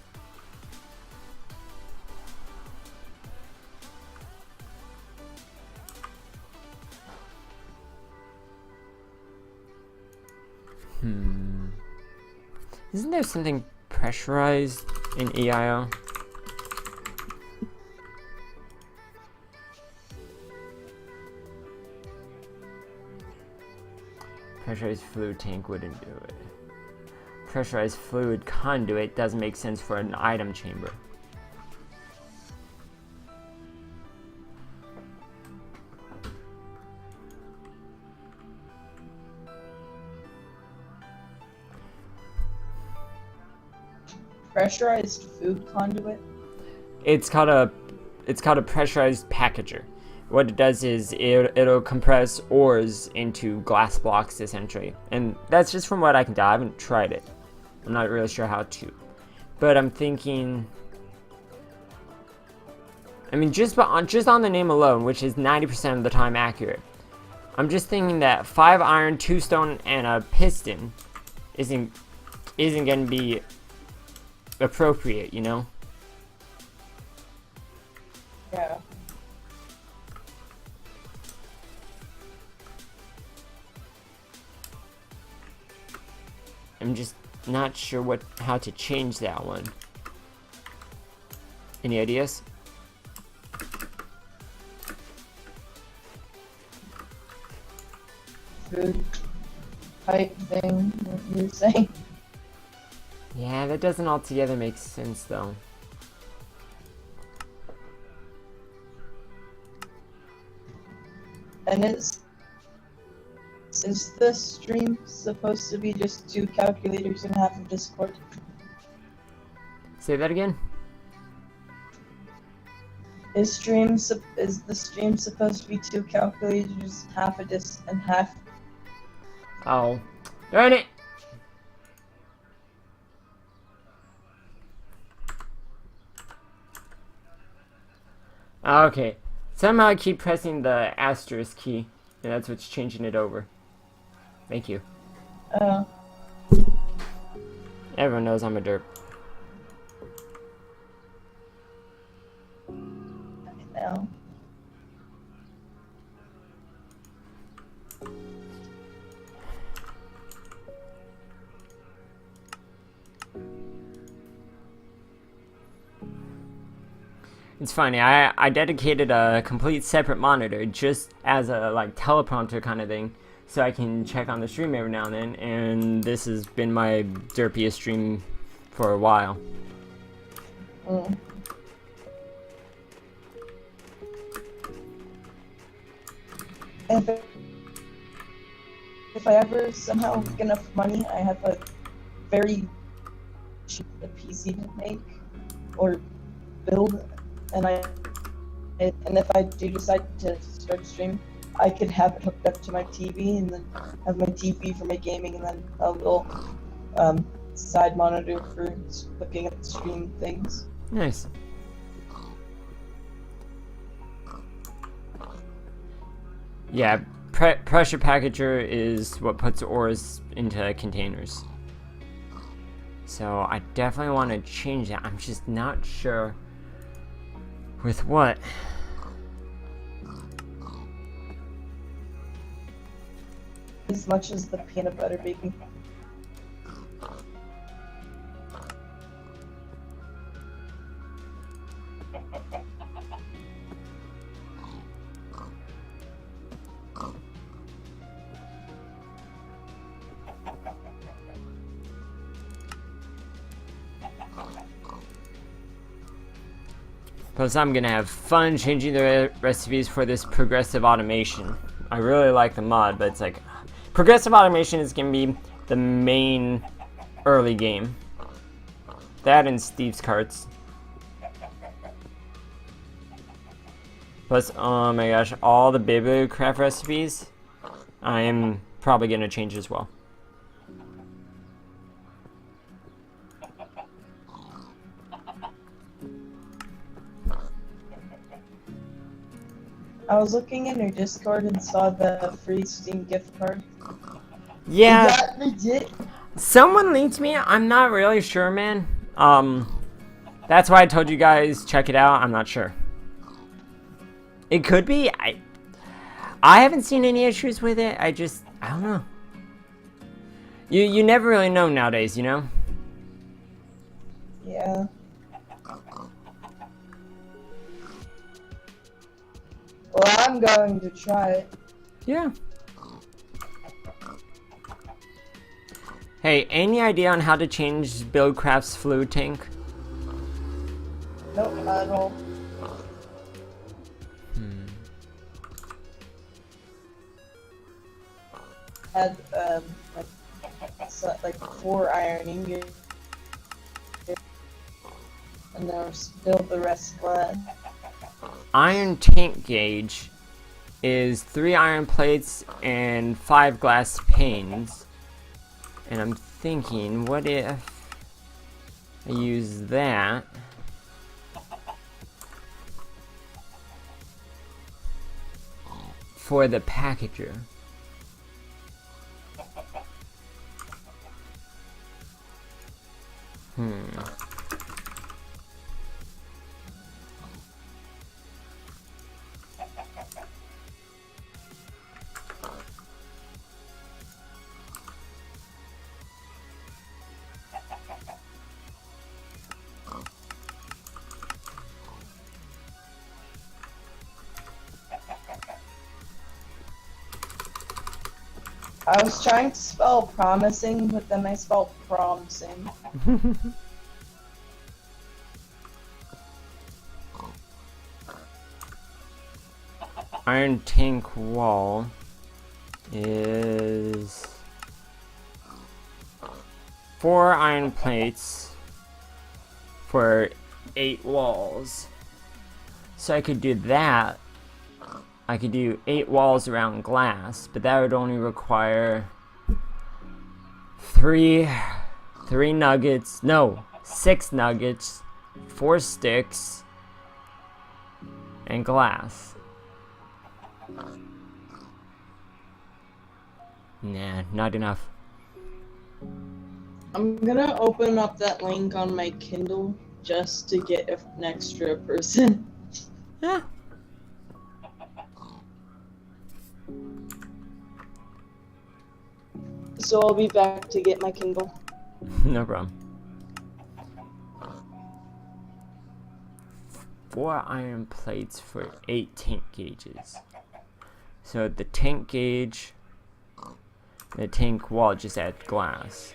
Isn't there something pressurized in EIO? Pressurized fluid tank wouldn't do it. Pressurized fluid conduit doesn't make sense for an item chamber. Pressurized food conduit? It's called a pressurized packager. What it does is it'll compress ores into glass blocks essentially, and that's just from what I can tell. I haven't tried it. I'm not really sure how to, but I'm thinking. I mean, just on the name alone, which is 90% of the time accurate, I'm just thinking that 5 iron, 2 stone, and a piston isn't going to be appropriate, you know? Yeah. I'm just not sure how to change that one. Any ideas? Food pipe thing, what you were saying? Yeah, that doesn't altogether make sense though. And is the stream supposed to be just 2 calculators and half of Discord? Say that again? Is the stream supposed to be 2 calculators, half a disc and half? Oh, darn it! Okay, somehow I keep pressing the asterisk key, and that's what's changing it over. Thank you. Everyone knows I'm a derp. No. It's funny, I dedicated a complete separate monitor just as a like teleprompter kind of thing, so I can check on the stream every now and then, and this has been my derpiest stream for a while. If I ever somehow get enough money, I have a very cheap PC to make or build, and if I do decide to start stream, I could have it hooked up to my TV and then have my TV for my gaming and then a little side monitor for looking at stream things. Nice. Yeah, pressure packager is what puts ores into containers. So I definitely want to change that. I'm just not sure with what. As much as the peanut butter baby. Plus, I'm gonna have fun changing the recipes for this progressive automation. I really like the mod, but it's like progressive automation is gonna be the main early game. That and Steve's carts. Plus, oh my gosh, all the Bibliocraft recipes, I am probably gonna change as well. I was looking in your Discord and saw the free Steam gift card. Yeah. Is that legit? Someone linked me. I'm not really sure, man. That's why I told you guys check it out. I'm not sure. It could be. I haven't seen any issues with it. I don't know. You never really know nowadays, you know? Yeah. Well, I'm going to try it. Yeah. Hey, any idea on how to change Buildcraft's fluid tank? Nope, not at all. Had like 4 iron ingots, and there was still the rest left. Iron tank gauge is 3 iron plates and 5 glass panes. And I'm thinking, what if I use that for the packager? I was trying to spell promising, but then I spelled promising. iron tank wall is 4 iron plates for 8 walls. So I could do that. I could do 8 walls around glass, but that would only require 3 nuggets. No, 6 nuggets, 4 sticks, and glass. Nah, not enough. I'm gonna open up that link on my Kindle just to get an extra person. Yeah. So I'll be back to get my Kindle. No problem. 4 iron plates for 8 tank gauges. So the tank gauge, the tank wall just add glass.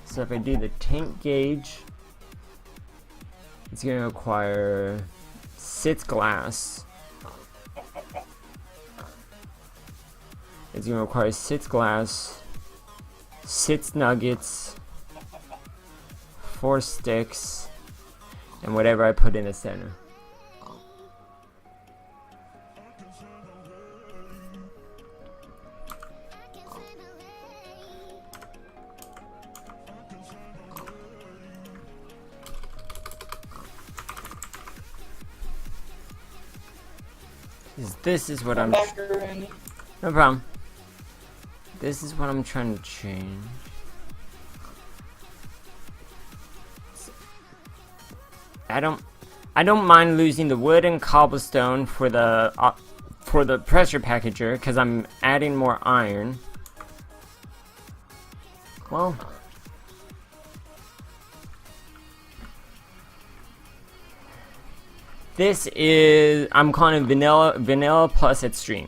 So if I do the tank gauge, it's going to require 6 glass. It's going to require 6 glass, 6 nuggets, 4 sticks, and whatever I put in the center. This is what I'm. Back around. No problem. This is what I'm trying to change. I don't mind losing the wood and cobblestone for the pressure packager because I'm adding more iron. Well, this is, I'm calling it vanilla plus extreme.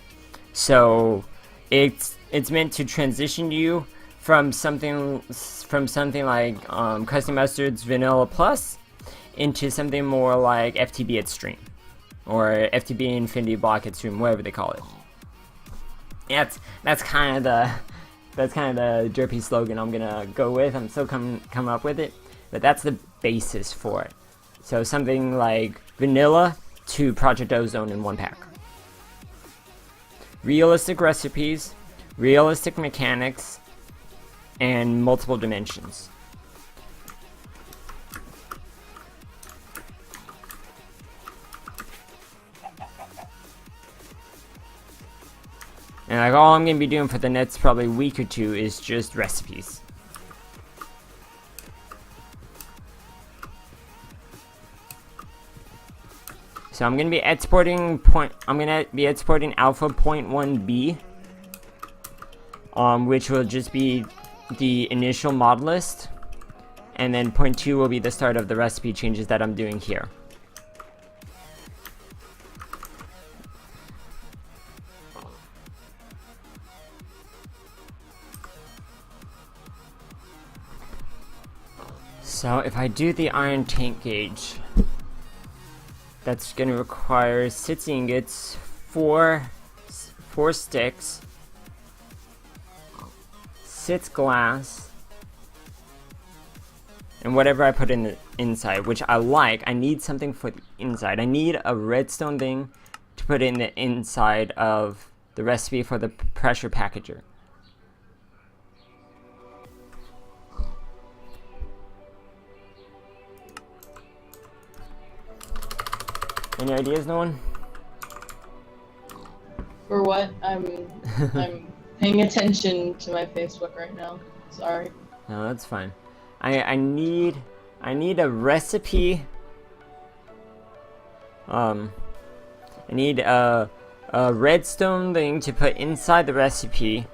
So it's meant to transition you from something like Custom Mustard's vanilla plus into something more like FTB extreme or FTB Infinity Block extreme, whatever they call it. Yeah, that's kind of the derpy slogan I'm gonna go with. I'm still come up with it, but that's the basis for it. So something like vanilla to Project Ozone in one pack. Realistic recipes, realistic mechanics, and multiple dimensions. And like all I'm gonna be doing for the next probably week or two is just recipes. So I'm gonna be exporting alpha 0.1b, which will just be the initial mod list, and then 0.2 will be the start of the recipe changes that I'm doing here. So if I do the iron tank gauge, that's going to require 6 ingots, 4 sticks, 6 glass, and whatever I put in the inside, which I like. I need something for the inside. I need a redstone thing to put in the inside of the recipe for the pressure packager. Any ideas, no one? For what? I'm paying attention to my Facebook right now. Sorry. No, that's fine. I need a recipe. I need a redstone thing to put inside the recipe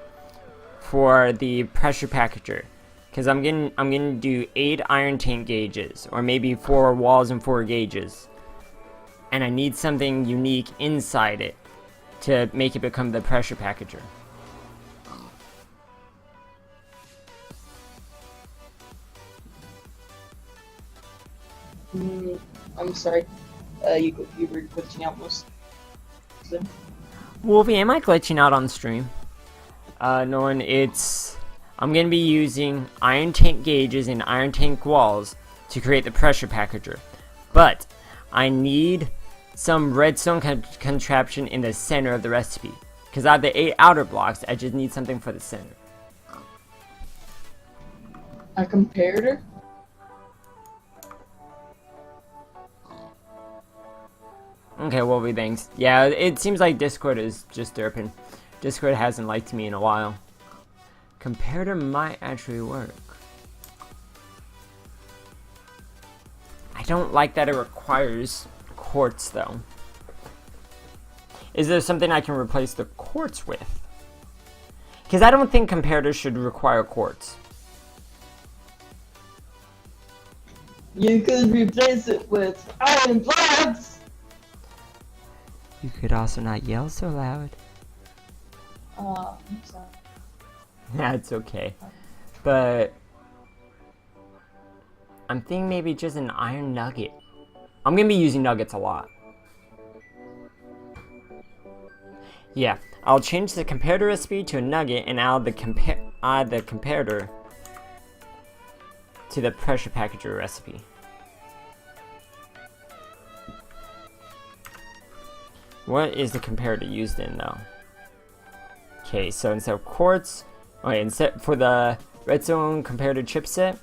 for the pressure packager, because I'm gonna do 8 iron tank gauges, or maybe 4 walls and 4 gauges. And I need something unique inside it to make it become the pressure packager. I'm sorry. You were glitching out most of them. Wolfie, am I glitching out on stream? Nolan, I'm gonna be using iron tank gauges and iron tank walls to create the pressure packager. But I need some redstone contraption in the center of the recipe. Because I have the 8 outer blocks, I just need something for the center. A comparator? Okay, Wolfie, thanks. Yeah, it seems like Discord is just derping. Discord hasn't liked me in a while. Comparator might actually work. I don't like that it requires quartz, though. Is there something I can replace the quartz with? Because I don't think comparators should require quartz. You could replace it with iron blocks! You could also not yell so loud. I'm sorry. That's okay. But I'm thinking maybe just an iron nugget. I'm gonna be using nuggets a lot. Yeah, I'll change the comparator recipe to a nugget and add the comparator to the pressure packager recipe. What is the comparator used in though? Okay, so instead of quartz, instead for the redstone comparator chipset,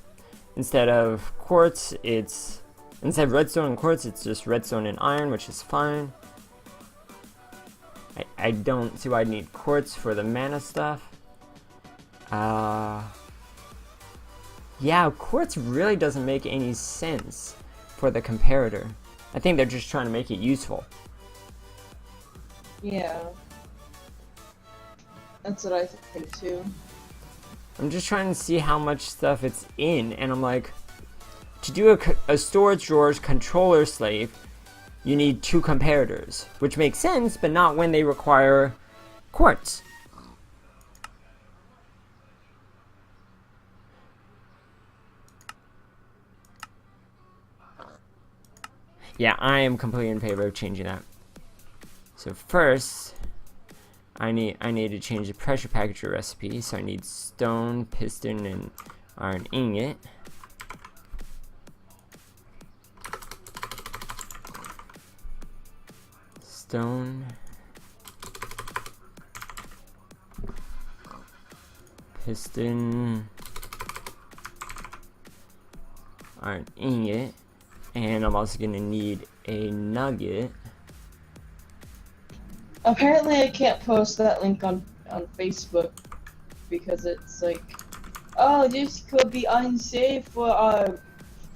instead of quartz, instead of redstone and quartz, it's just redstone and iron, which is fine. I don't see why I need quartz for the mana stuff. Yeah, quartz really doesn't make any sense for the comparator. I think they're just trying to make it useful. Yeah. That's what I think too. I'm just trying to see how much stuff it's in, and I'm like, to do a storage drawers controller slave, you need 2 comparators, which makes sense, but not when they require quartz. Yeah, I am completely in favor of changing that. So first, I need to change the pressure packager recipe. So I need stone, piston, and iron ingot. Stone, piston, iron ingot, and I'm also gonna need a nugget. Apparently I can't post that link on Facebook because it's like, oh, this could be unsafe for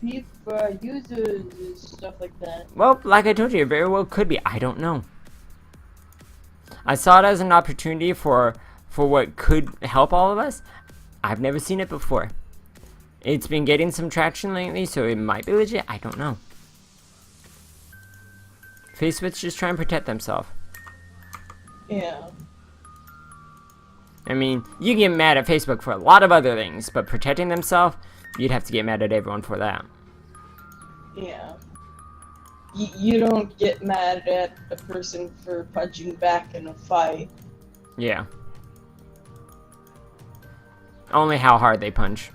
users and stuff like that. Well, like I told you, it very well could be. I don't know. I saw it as an opportunity for what could help all of us. I've never seen it before. It's been getting some traction lately, so it might be legit. I don't know. Facebook's just trying to protect themselves. Yeah. I mean, you can get mad at Facebook for a lot of other things, but protecting themselves, you'd have to get mad at everyone for that. Yeah. You don't get mad at a person for punching back in a fight. Yeah. Only how hard they punch.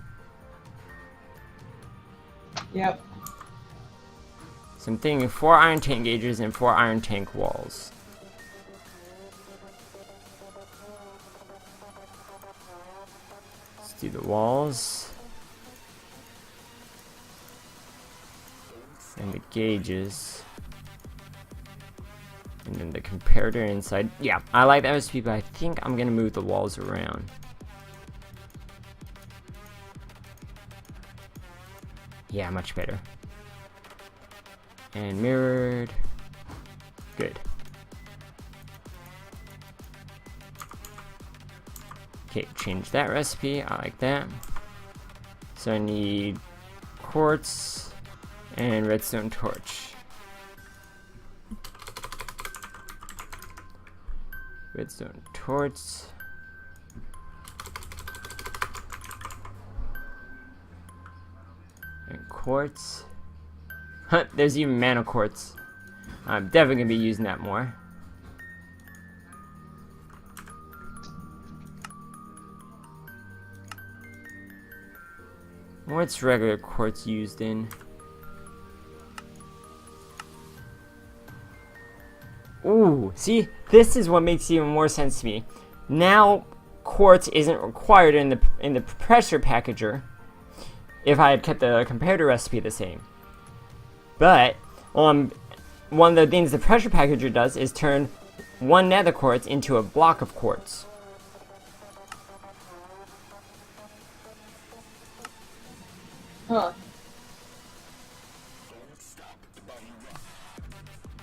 Yep. So I'm thinking 4 iron tank gauges and 4 iron tank walls. Let's do the walls. And the gauges. And then the comparator inside. Yeah, I like that recipe, but I think I'm gonna move the walls around. Yeah, much better. And mirrored. Good. Okay, change that recipe. I like that. So I need quartz and redstone torch. Redstone torch. And quartz. There's even mana quartz. I'm definitely gonna be using that more. What's regular quartz used in? Ooh, see, this is what makes even more sense to me. Now, quartz isn't required in the pressure packager if I had kept the comparator recipe the same. But one of the things the pressure packager does is turn one nether quartz into a block of quartz. Huh.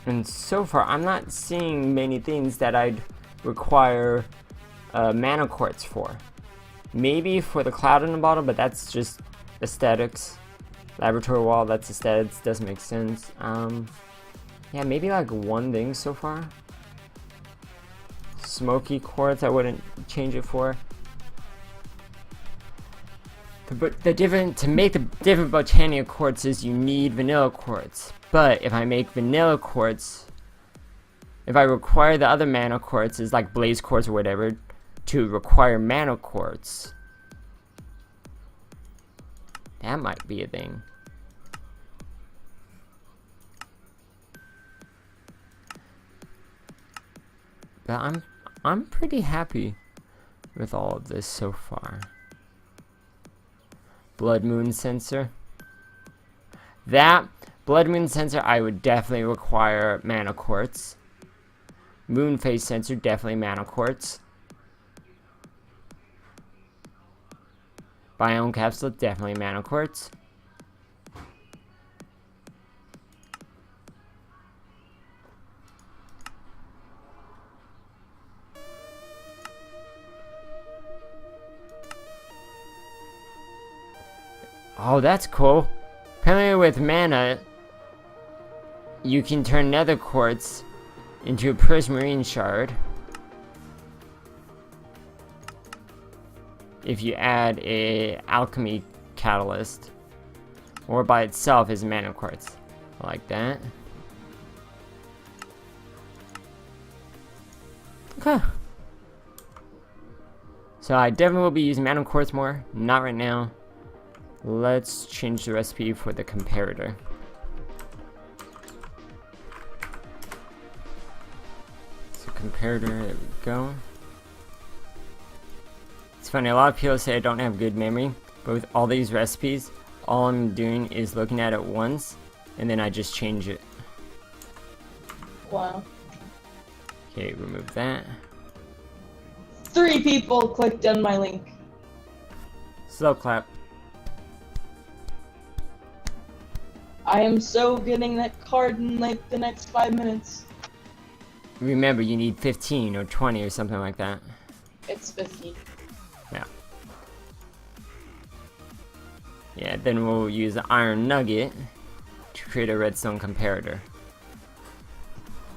And so far, I'm not seeing many things that I'd require mana quartz for. Maybe for the cloud in the bottle, but that's just aesthetics. Laboratory wall, that's aesthetics, doesn't make sense. Yeah, maybe like one thing so far. Smoky quartz, I wouldn't change it for. But to make the different Botania quartzes, you need vanilla quartz. But if I make vanilla quartz, if I require the other mana quartzes, like blaze quartz or whatever, to require mana quartz, that might be a thing. But I'm pretty happy with all of this so far. Blood Moon Sensor. That Blood Moon Sensor, I would definitely require mana quartz. Moon Phase Sensor, definitely mana quartz. Biome Capsule, definitely mana quartz. Oh, that's cool. Apparently with mana, you can turn nether quartz into a prismarine shard if you add a alchemy catalyst, or by itself as mana quartz. I like that. Okay. So I definitely will be using mana quartz more. Not right now. Let's change the recipe for the comparator. So comparator, there we go. It's funny, a lot of people say I don't have good memory, but with all these recipes, all I'm doing is looking at it once, and then I just change it. Wow. Okay, remove that. 3 people clicked on my link. Slow clap. I am so getting that card in like the next 5 minutes. Remember, you need 15 or 20 or something like that. It's 15. Yeah. Yeah, then we'll use the iron nugget to create a redstone comparator.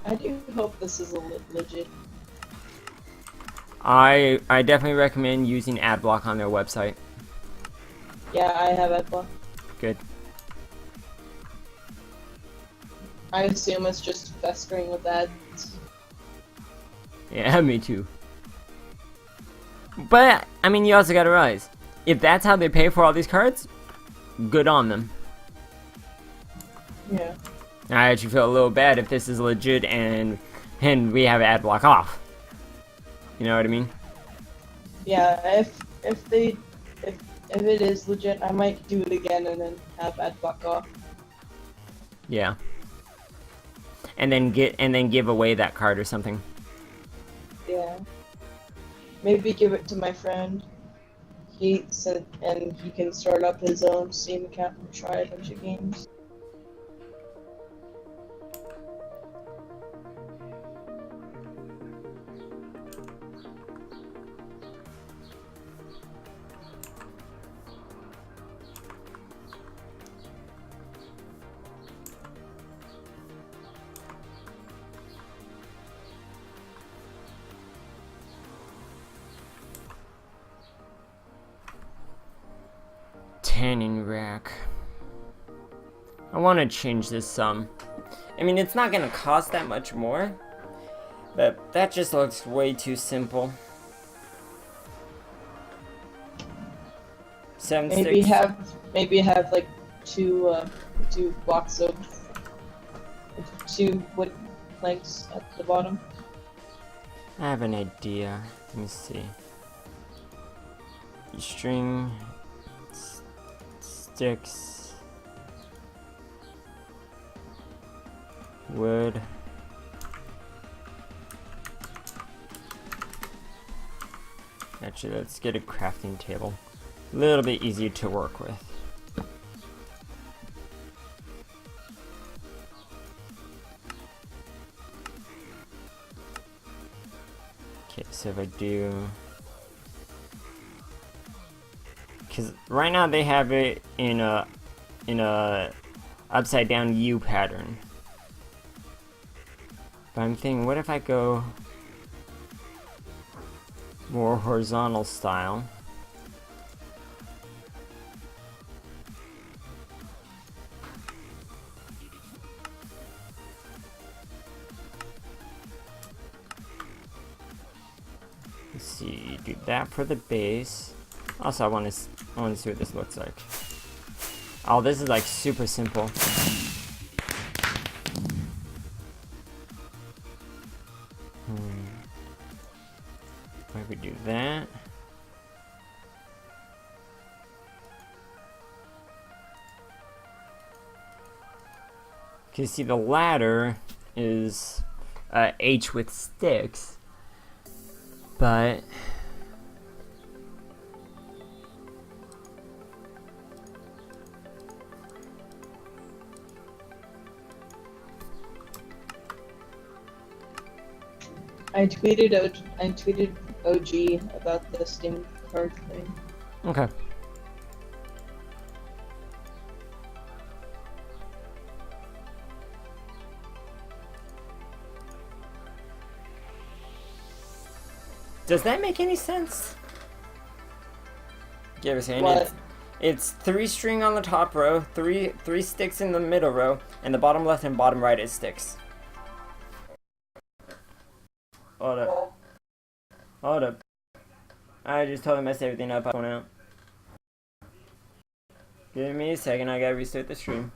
I do hope this is legit. I definitely recommend using Adblock on their website. Yeah, I have Adblock. Good. I assume it's just festering with ads. Yeah, me too. But, I mean, you also gotta realize, if that's how they pay for all these cards, good on them. Yeah. I actually feel a little bad if this is legit and we have Adblock off. You know what I mean? Yeah, if it is legit, I might do it again and then have Adblock off. Yeah. And then give away that card or something. Yeah. Maybe give it to my friend. And he can start up his own Steam account and try a bunch of games. Tanning rack. I want to change this some. I mean, it's not gonna cost that much more, but that just looks way too simple. 7 Maybe sticks. have like two blocks of 2 wood planks at the bottom. I have an idea. Let me see. String, sticks, wood. Actually, let's get a crafting table. A little bit easier to work with. Okay, so if I do... Because right now they have it in a upside down U pattern. But I'm thinking, what if I go more horizontal style? Let's see, do that for the base. Also, I want to see what this looks like. Oh, this is like super simple. Why we do that? Cause see, the ladder is H with sticks, but I tweeted OG about the Steam card thing. okay. Does that make any sense? Give us a hint. What? It's 3 string on the top row, three sticks in the middle row, and the bottom left and bottom right is sticks. Hold up. Hold up. I just totally messed everything up. I went out. Give me a second, I gotta restart the stream.